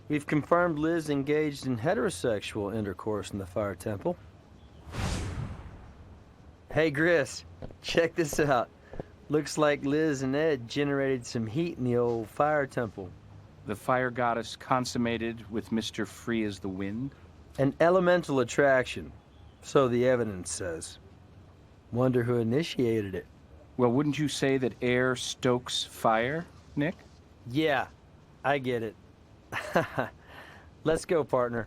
We've confirmed Liz engaged in heterosexual intercourse in the Fire Temple. Hey, Gris, check this out. Looks like Liz and Ed generated some heat in the old Fire Temple. The fire goddess consummated with Mr. Free as the Wind? An elemental attraction. So the evidence says. Wonder who initiated it. Well, wouldn't you say that air stokes fire, Nick? Yeah, I get it. Let's go, partner.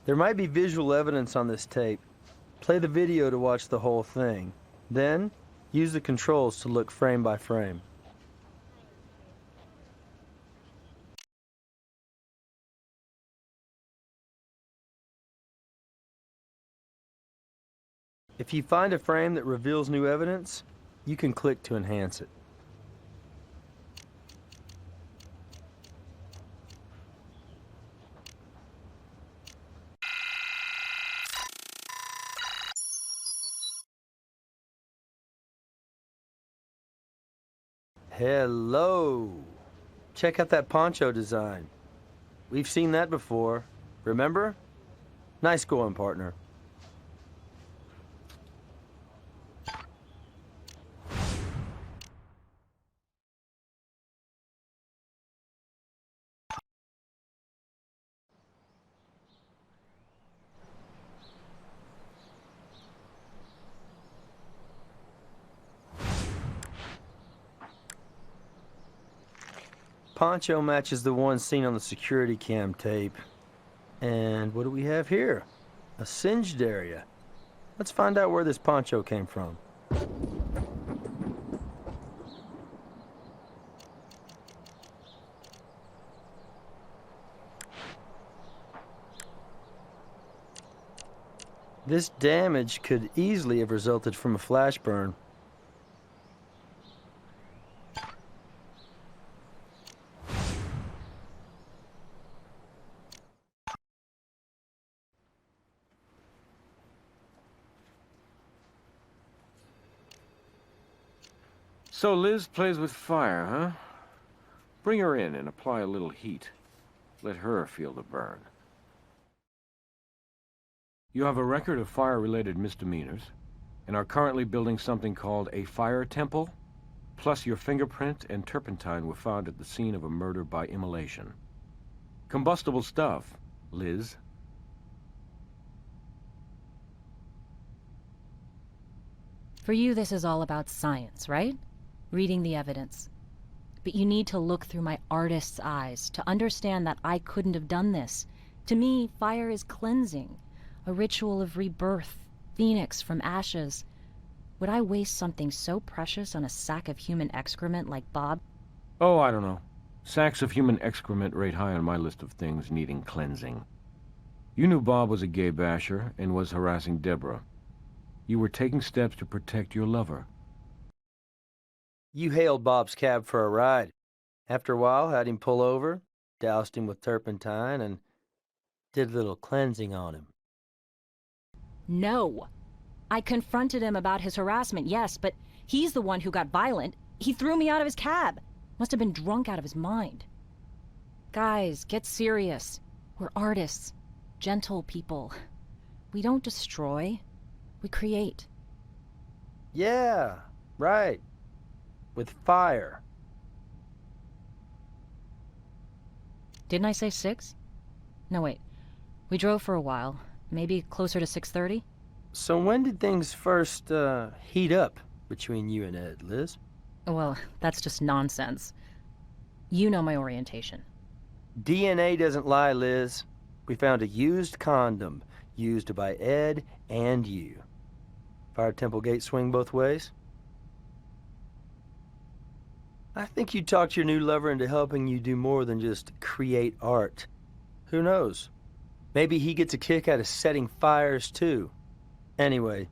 There might be visual evidence on this tape. Play the video to watch the whole thing. Then, use the controls to look frame by frame. If you find a frame that reveals new evidence, you can click to enhance it. Hello! Check out that poncho design. We've seen that before. Remember? Nice going, partner. Poncho matches the one seen on the security cam tape. And what do we have here? A singed area. Let's find out where this poncho came from. This damage could easily have resulted from a flash burn. So Liz plays with fire, huh? Bring her in and apply a little heat. Let her feel the burn. You have a record of fire-related misdemeanors, and are currently building something called a fire temple, plus your fingerprint and turpentine were found at the scene of a murder by immolation. Combustible stuff, Liz. For you, this is all about science, right? Reading the evidence. But you need to look through my artist's eyes to understand that I couldn't have done this. To me, fire is cleansing, a ritual of rebirth, phoenix from ashes. Would I waste something so precious on a sack of human excrement like Bob? Oh, I don't know. Sacks of human excrement rate high on my list of things needing cleansing. You knew Bob was a gay basher and was harassing Deborah. You were taking steps to protect your lover. You hailed Bob's cab for a ride. After a while, had him pull over, doused him with turpentine, and did a little cleansing on him. No. I confronted him about his harassment, yes, but he's the one who got violent. He threw me out of his cab. Must have been drunk out of his mind. Guys, get serious. We're artists. Gentle people. We don't destroy. We create. Yeah, right. With fire. Didn't I say 6? No, wait. We drove for a while. Maybe closer to 6:30? So when did things first, heat up between you and Ed, Liz? Well, that's just nonsense. You know my orientation. DNA doesn't lie, Liz. We found a used condom, used by Ed and you. Fire Temple gate swing both ways? I think you talked your new lover into helping you do more than just create art. Who knows? Maybe he gets a kick out of setting fires, too. Anyway,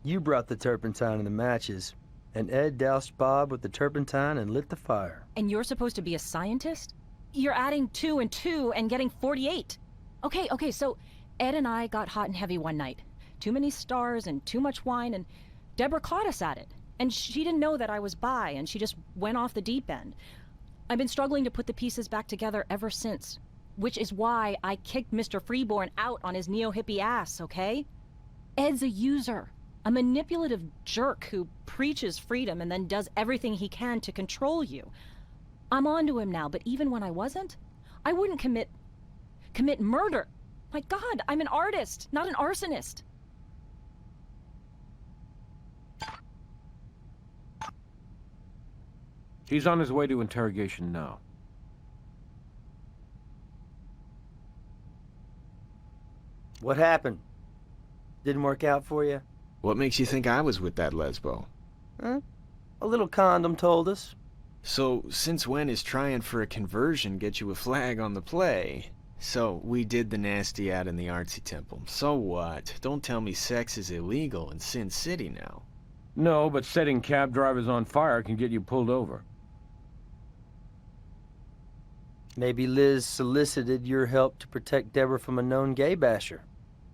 you brought the turpentine and the matches, and Ed doused Bob with the turpentine and lit the fire. And you're supposed to be a scientist? You're adding 2 and 2 and getting 48. Okay, so Ed and I got hot and heavy one night. Too many stars and too much wine, and Deborah caught us at it. And she didn't know that I was bi, and she just went off the deep end. I've been struggling to put the pieces back together ever since, which is why I kicked Mr. Freeborn out on his neo-hippie ass, okay? Ed's a user, A manipulative jerk who preaches freedom and then does everything he can to control you. I'm onto him now, but even when I wasn't, I wouldn't commit murder. My God, I'm an artist, not an arsonist. He's on his way to interrogation now. What happened? Didn't work out for you? What makes you think I was with that lesbo? Huh? A little condom told us. So, since when is trying for a conversion get you a flag on the play? So, we did the nasty out in the artsy temple. So what? Don't tell me sex is illegal in Sin City now. No, but setting cab drivers on fire can get you pulled over. Maybe Liz solicited your help to protect Deborah from a known gay basher.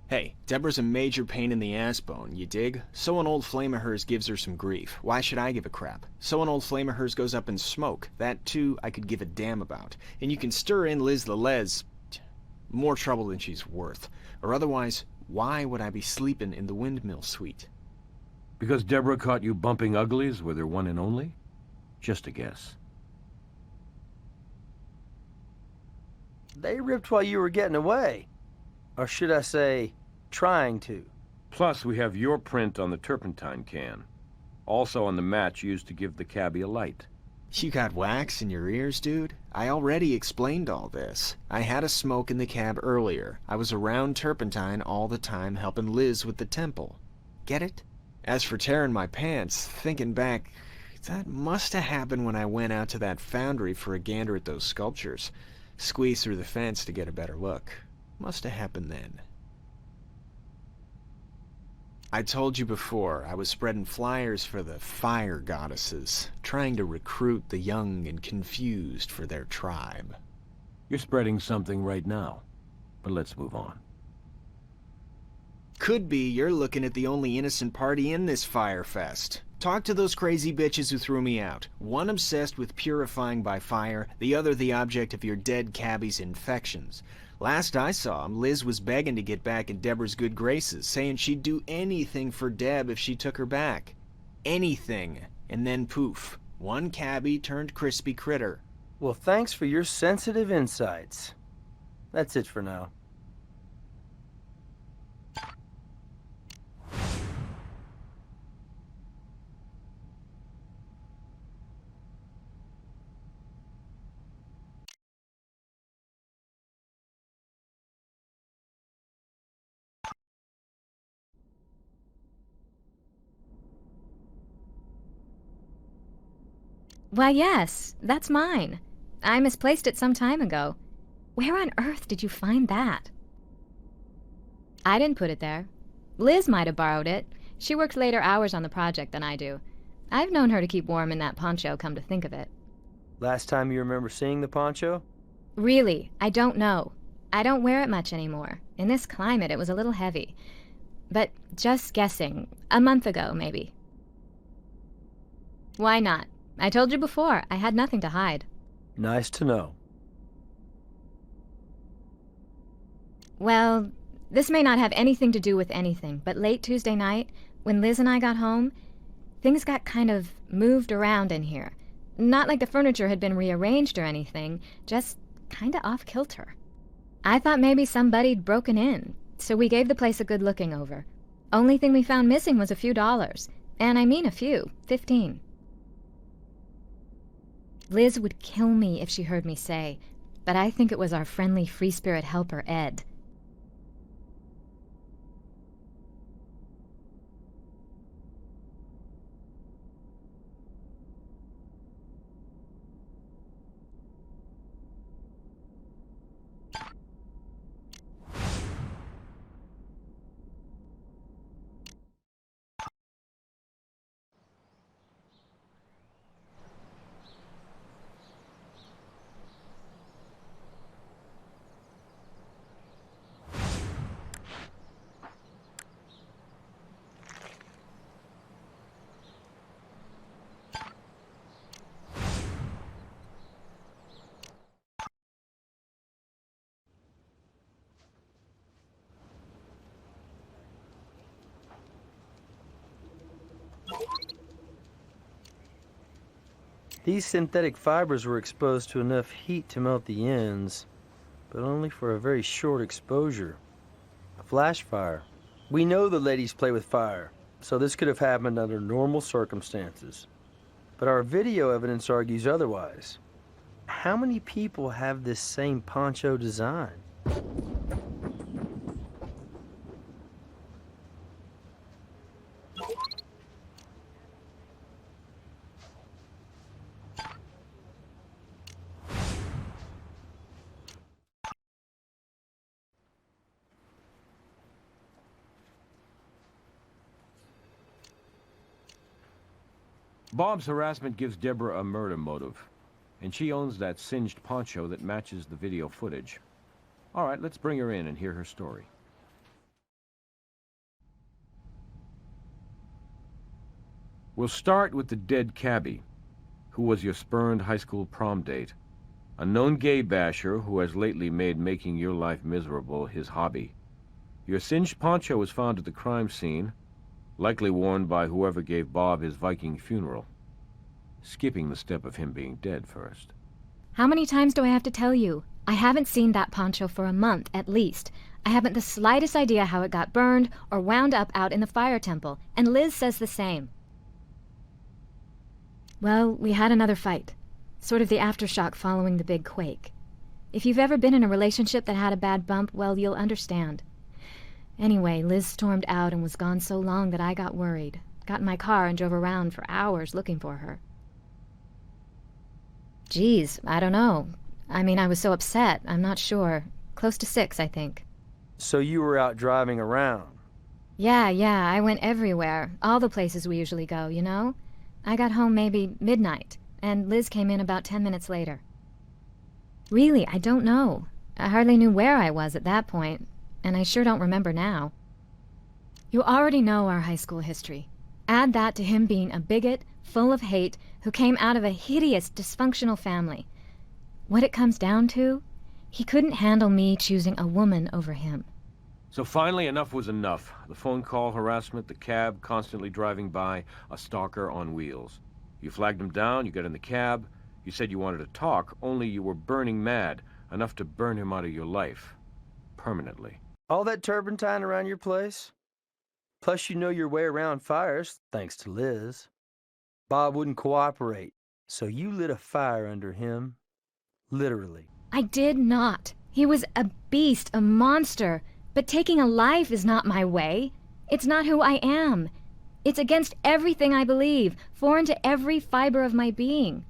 Hey, Deborah's a major pain in the ass bone, you dig? So an old flame of hers gives her some grief. Why should I give a crap? So an old flame of hers goes up in smoke. That, too, I could give a damn about. And you can stir in Liz the Les... more trouble than she's worth. Or otherwise, why would I be sleeping in the windmill suite? Because Deborah caught you bumping uglies with her one and only? Just a guess. They ripped while you were getting away. Or should I say, trying to. Plus, we have your print on the turpentine can. Also on the match used to give the cabbie a light. You got wax in your ears, dude? I already explained all this. I had a smoke in the cab earlier. I was around turpentine all the time helping Liz with the temple. Get it? As for tearing my pants, thinking back, that must have happened when I went out to that foundry for a gander at those sculptures. Squeezed through the fence to get a better look. Must have happened then. I told you before, I was spreading flyers for the fire goddesses, trying to recruit the young and confused for their tribe. You're spreading something right now, but let's move on. Could be you're looking at the only innocent party in this fire fest. Talk to those crazy bitches who threw me out. One obsessed with purifying by fire, the other the object of your dead cabbie's infections. Last I saw him, Liz was begging to get back in Deborah's good graces, saying she'd do anything for Deb if she took her back. Anything. And then poof. One cabbie turned crispy critter. Well, thanks for your sensitive insights. That's it for now. Why, yes, that's mine. I misplaced it some time ago. Where on earth did you find that? I didn't put it there. Liz might have borrowed it. She works later hours on the project than I do. I've known her to keep warm in that poncho, come to think of it. Last time you remember seeing the poncho? Really, I don't know. I don't wear it much anymore. In this climate, it was a little heavy. But just guessing, a month ago, maybe. Why not? I told you before, I had nothing to hide. Nice to know. Well, this may not have anything to do with anything, but late Tuesday night, when Liz and I got home, things got kind of moved around in here. Not like the furniture had been rearranged or anything, just kinda off-kilter. I thought maybe somebody'd broken in, so we gave the place a good looking over. Only thing we found missing was a few dollars. And I mean a few, 15. Liz would kill me if she heard me say, but I think it was our friendly free spirit helper, Ed. These synthetic fibers were exposed to enough heat to melt the ends, but only for a very short exposure. A flash fire. We know the ladies play with fire, so this could have happened under normal circumstances. But our video evidence argues otherwise. How many people have this same poncho design? Bob's harassment gives Deborah a murder motive, and she owns that singed poncho that matches the video footage. All right, let's bring her in and hear her story. We'll start with the dead cabbie, who was your spurned high school prom date, a known gay basher who has lately made making your life miserable his hobby. Your singed poncho was found at the crime scene, likely worn by whoever gave Bob his Viking funeral, skipping the step of him being dead first. How many times do I have to tell you? I haven't seen that poncho for a month, at least. I haven't the slightest idea how it got burned or wound up out in the fire temple, and Liz says the same. Well, we had another fight. Sort of the aftershock following the big quake. If you've ever been in a relationship that had a bad bump, well, you'll understand. Anyway, Liz stormed out and was gone so long that I got worried. Got in my car and drove around for hours looking for her. Geez, I don't know. I mean, I was so upset, I'm not sure. Close to 6, I think. So you were out driving around? Yeah, I went everywhere. All the places we usually go, you know? I got home maybe midnight, and Liz came in about 10 minutes later. Really, I don't know. I hardly knew where I was at that point, and I sure don't remember now. You already know our high school history. Add that to him being a bigot, full of hate, who came out of a hideous, dysfunctional family. What it comes down to, he couldn't handle me choosing a woman over him. So finally, enough was enough. The phone call harassment, the cab constantly driving by, a stalker on wheels. You flagged him down, you got in the cab, you said you wanted to talk, only you were burning mad, enough to burn him out of your life. Permanently. All that turpentine around your place? Plus you know your way around fires, thanks to Liz. Bob wouldn't cooperate, so you lit a fire under him. Literally. I did not. He was a beast, a monster. But taking a life is not my way. It's not who I am. It's against everything I believe, foreign to every fiber of my being.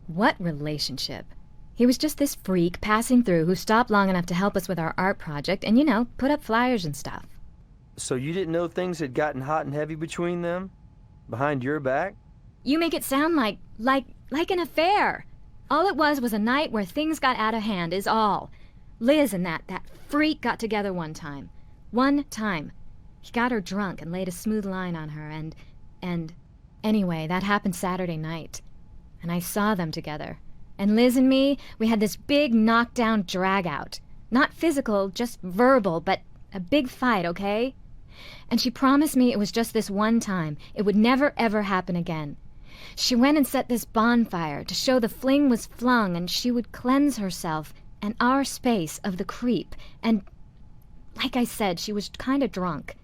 What relationship? He was just this freak passing through who stopped long enough to help us with our art project and, you know, put up flyers and stuff. So you didn't know things had gotten hot and heavy between them? Behind your back? You make it sound like an affair. All it was a night where things got out of hand, is all. Liz and that freak got together one time. One time. He got her drunk and laid a smooth line on her, and... Anyway, that happened Saturday night. And I saw them together. And Liz and me, we had this big knockdown drag-out. Not physical, just verbal, but a big fight, okay? And she promised me it was just this one time. It would never, ever happen again. She went and set this bonfire to show the fling was flung, and she would cleanse herself and our space of the creep. And, like I said, she was kind of drunk.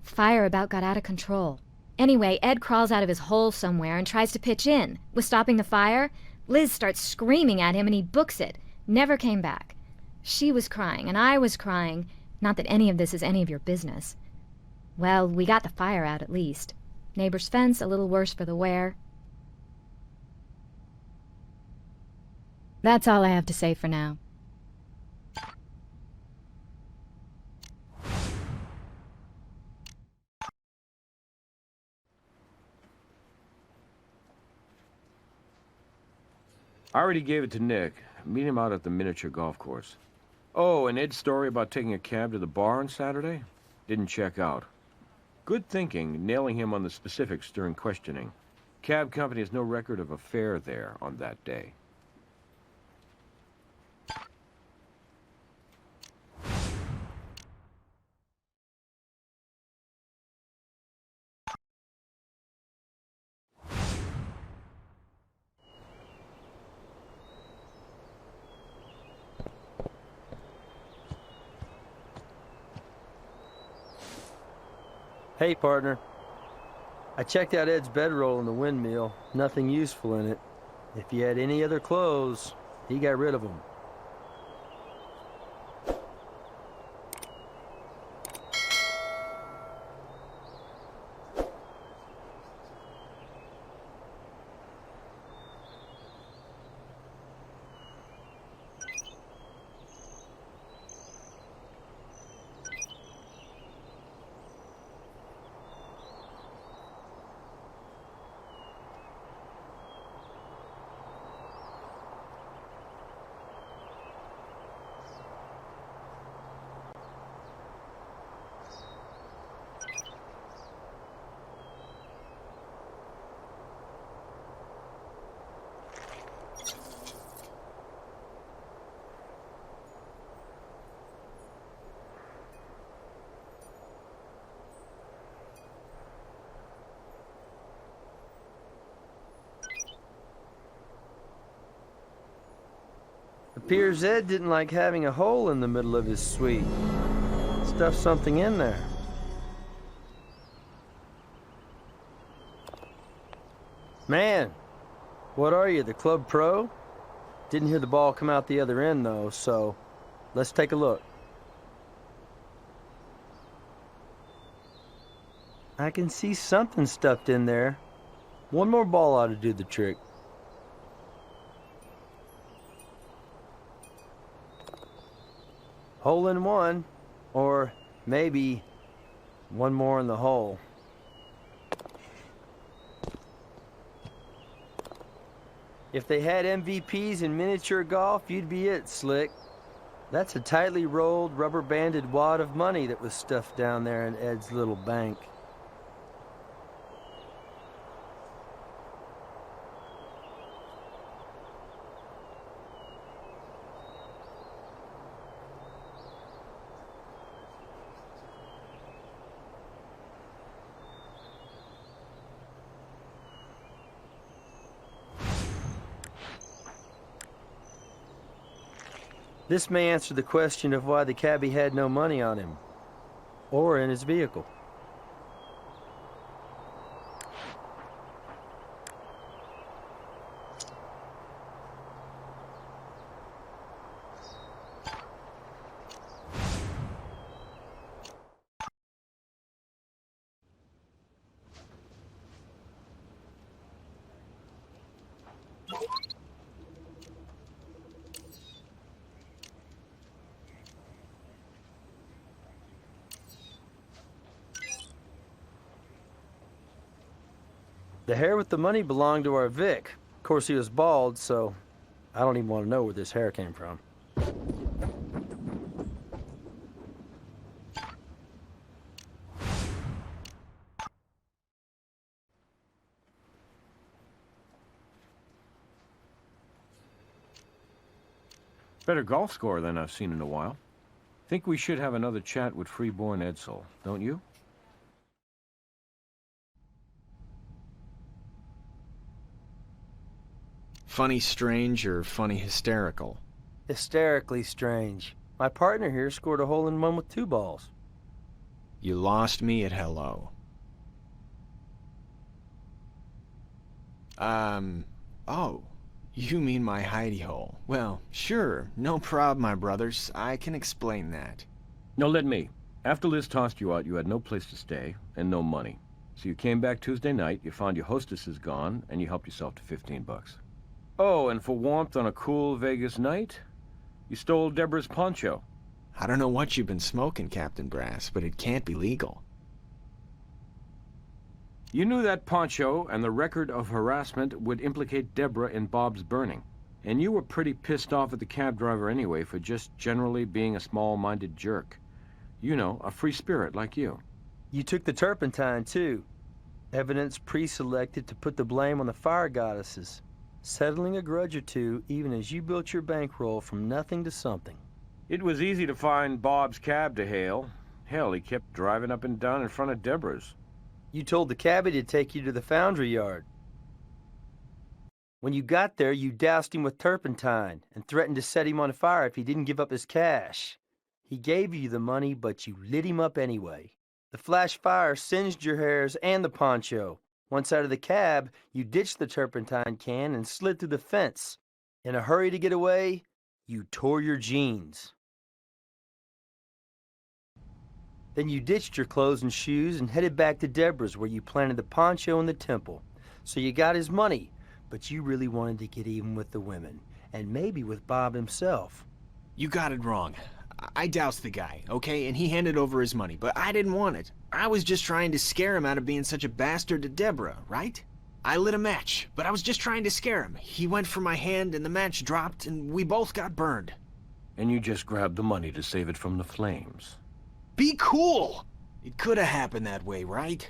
Fire about got out of control. Anyway, Ed crawls out of his hole somewhere and tries to pitch in. With stopping the fire, Liz starts screaming at him and he books it. Never came back. She was crying and I was crying. Not that any of this is any of your business. Well, we got the fire out at least. Neighbor's fence a little worse for the wear. That's all I have to say for now. I already gave it to Nick. Meet him out at the miniature golf course. Oh, and Ed's story about taking a cab to the bar on Saturday? Didn't check out. Good thinking, nailing him on the specifics during questioning. Cab company has no record of a fare there on that day. Hey, partner. I checked out Ed's bedroll in the windmill. Nothing useful in it. If he had any other clothes, he got rid of them. Appears Ed didn't like having a hole in the middle of his suite. Stuffed something in there. Man, what are you, the club pro? Didn't hear the ball come out the other end, though, so let's take a look. I can see something stuffed in there. One more ball ought to do the trick. Hole in one, or maybe one more in the hole. If they had MVPs in miniature golf, you'd be it, Slick. That's a tightly rolled, rubber-banded wad of money that was stuffed down there in Ed's little bank. This may answer the question of why the cabbie had no money on him, or in his vehicle. The hair with the money belonged to our Vic. Of course, he was bald, so I don't even want to know where this hair came from. Better golf score than I've seen in a while. Think we should have another chat with Freeborn Edsel, don't you? Funny strange or funny hysterical? Hysterically strange. My partner here scored a hole-in-one with 2 balls. You lost me at hello. Oh, you mean my hidey hole. Well, sure, no prob, my brothers. I can explain that. No, let me. After Liz tossed you out, you had no place to stay and no money. So you came back Tuesday night, you found your hostess is gone, and you helped yourself to $15. Oh, and for warmth on a cool Vegas night, you stole Deborah's poncho. I don't know what you've been smoking, Captain Brass, but it can't be legal. You knew that poncho and the record of harassment would implicate Deborah in Bob's burning. And you were pretty pissed off at the cab driver anyway for just generally being a small-minded jerk. You know, a free spirit like you. You took the turpentine, too. Evidence pre-selected to put the blame on the fire goddesses. Settling a grudge or two, even as you built your bankroll from nothing to something. It was easy to find Bob's cab to hail. Hell, he kept driving up and down in front of Deborah's. You told the cabbie to take you to the foundry yard. When you got there, you doused him with turpentine and threatened to set him on fire if he didn't give up his cash. He gave you the money, but you lit him up anyway. The flash fire singed your hairs and the poncho. Once out of the cab, you ditched the turpentine can and slid through the fence. In a hurry to get away, you tore your jeans. Then you ditched your clothes and shoes and headed back to Deborah's where you planted the poncho in the temple. So you got his money, but you really wanted to get even with the women, and maybe with Bob himself. You got it wrong. I doused the guy, okay, and he handed over his money, but I didn't want it. I was just trying to scare him out of being such a bastard to Deborah, right? I lit a match, but I was just trying to scare him. He went for my hand and the match dropped and we both got burned. And you just grabbed the money to save it from the flames. Be cool! It could have happened that way, right?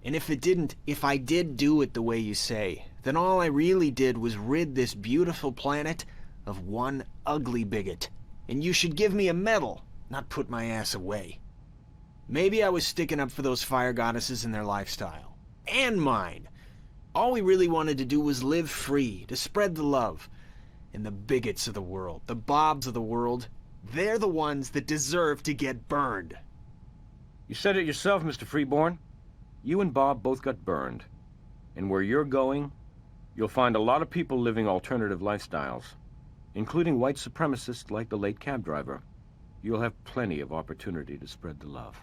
And if it didn't, if I did do it the way you say, then all I really did was rid this beautiful planet of one ugly bigot. And you should give me a medal, not put my ass away. Maybe I was sticking up for those fire goddesses and their lifestyle. And mine. All we really wanted to do was live free, to spread the love. And the bigots of the world, the Bobs of the world, they're the ones that deserve to get burned. You said it yourself, Mr. Freeborn. You and Bob both got burned. And where you're going, you'll find a lot of people living alternative lifestyles, including white supremacists like the late cab driver. You'll have plenty of opportunity to spread the love.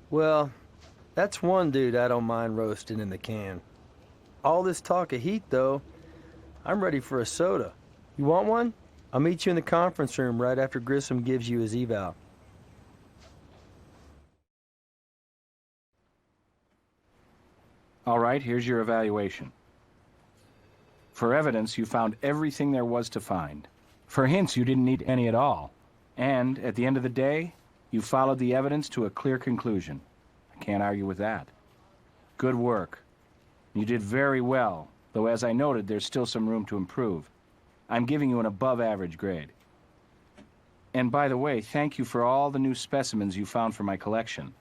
Well, that's one dude I don't mind roasting in the can. All this talk of heat, though, I'm ready for a soda. You want one? I'll meet you in the conference room right after Grissom gives you his eval. All right, here's your evaluation. For evidence, you found everything there was to find. For hints, you didn't need any at all. And, at the end of the day, you followed the evidence to a clear conclusion. I can't argue with that. Good work. You did very well, though as I noted, there's still some room to improve. I'm giving you an above-average grade. And by the way, thank you for all the new specimens you found for my collection.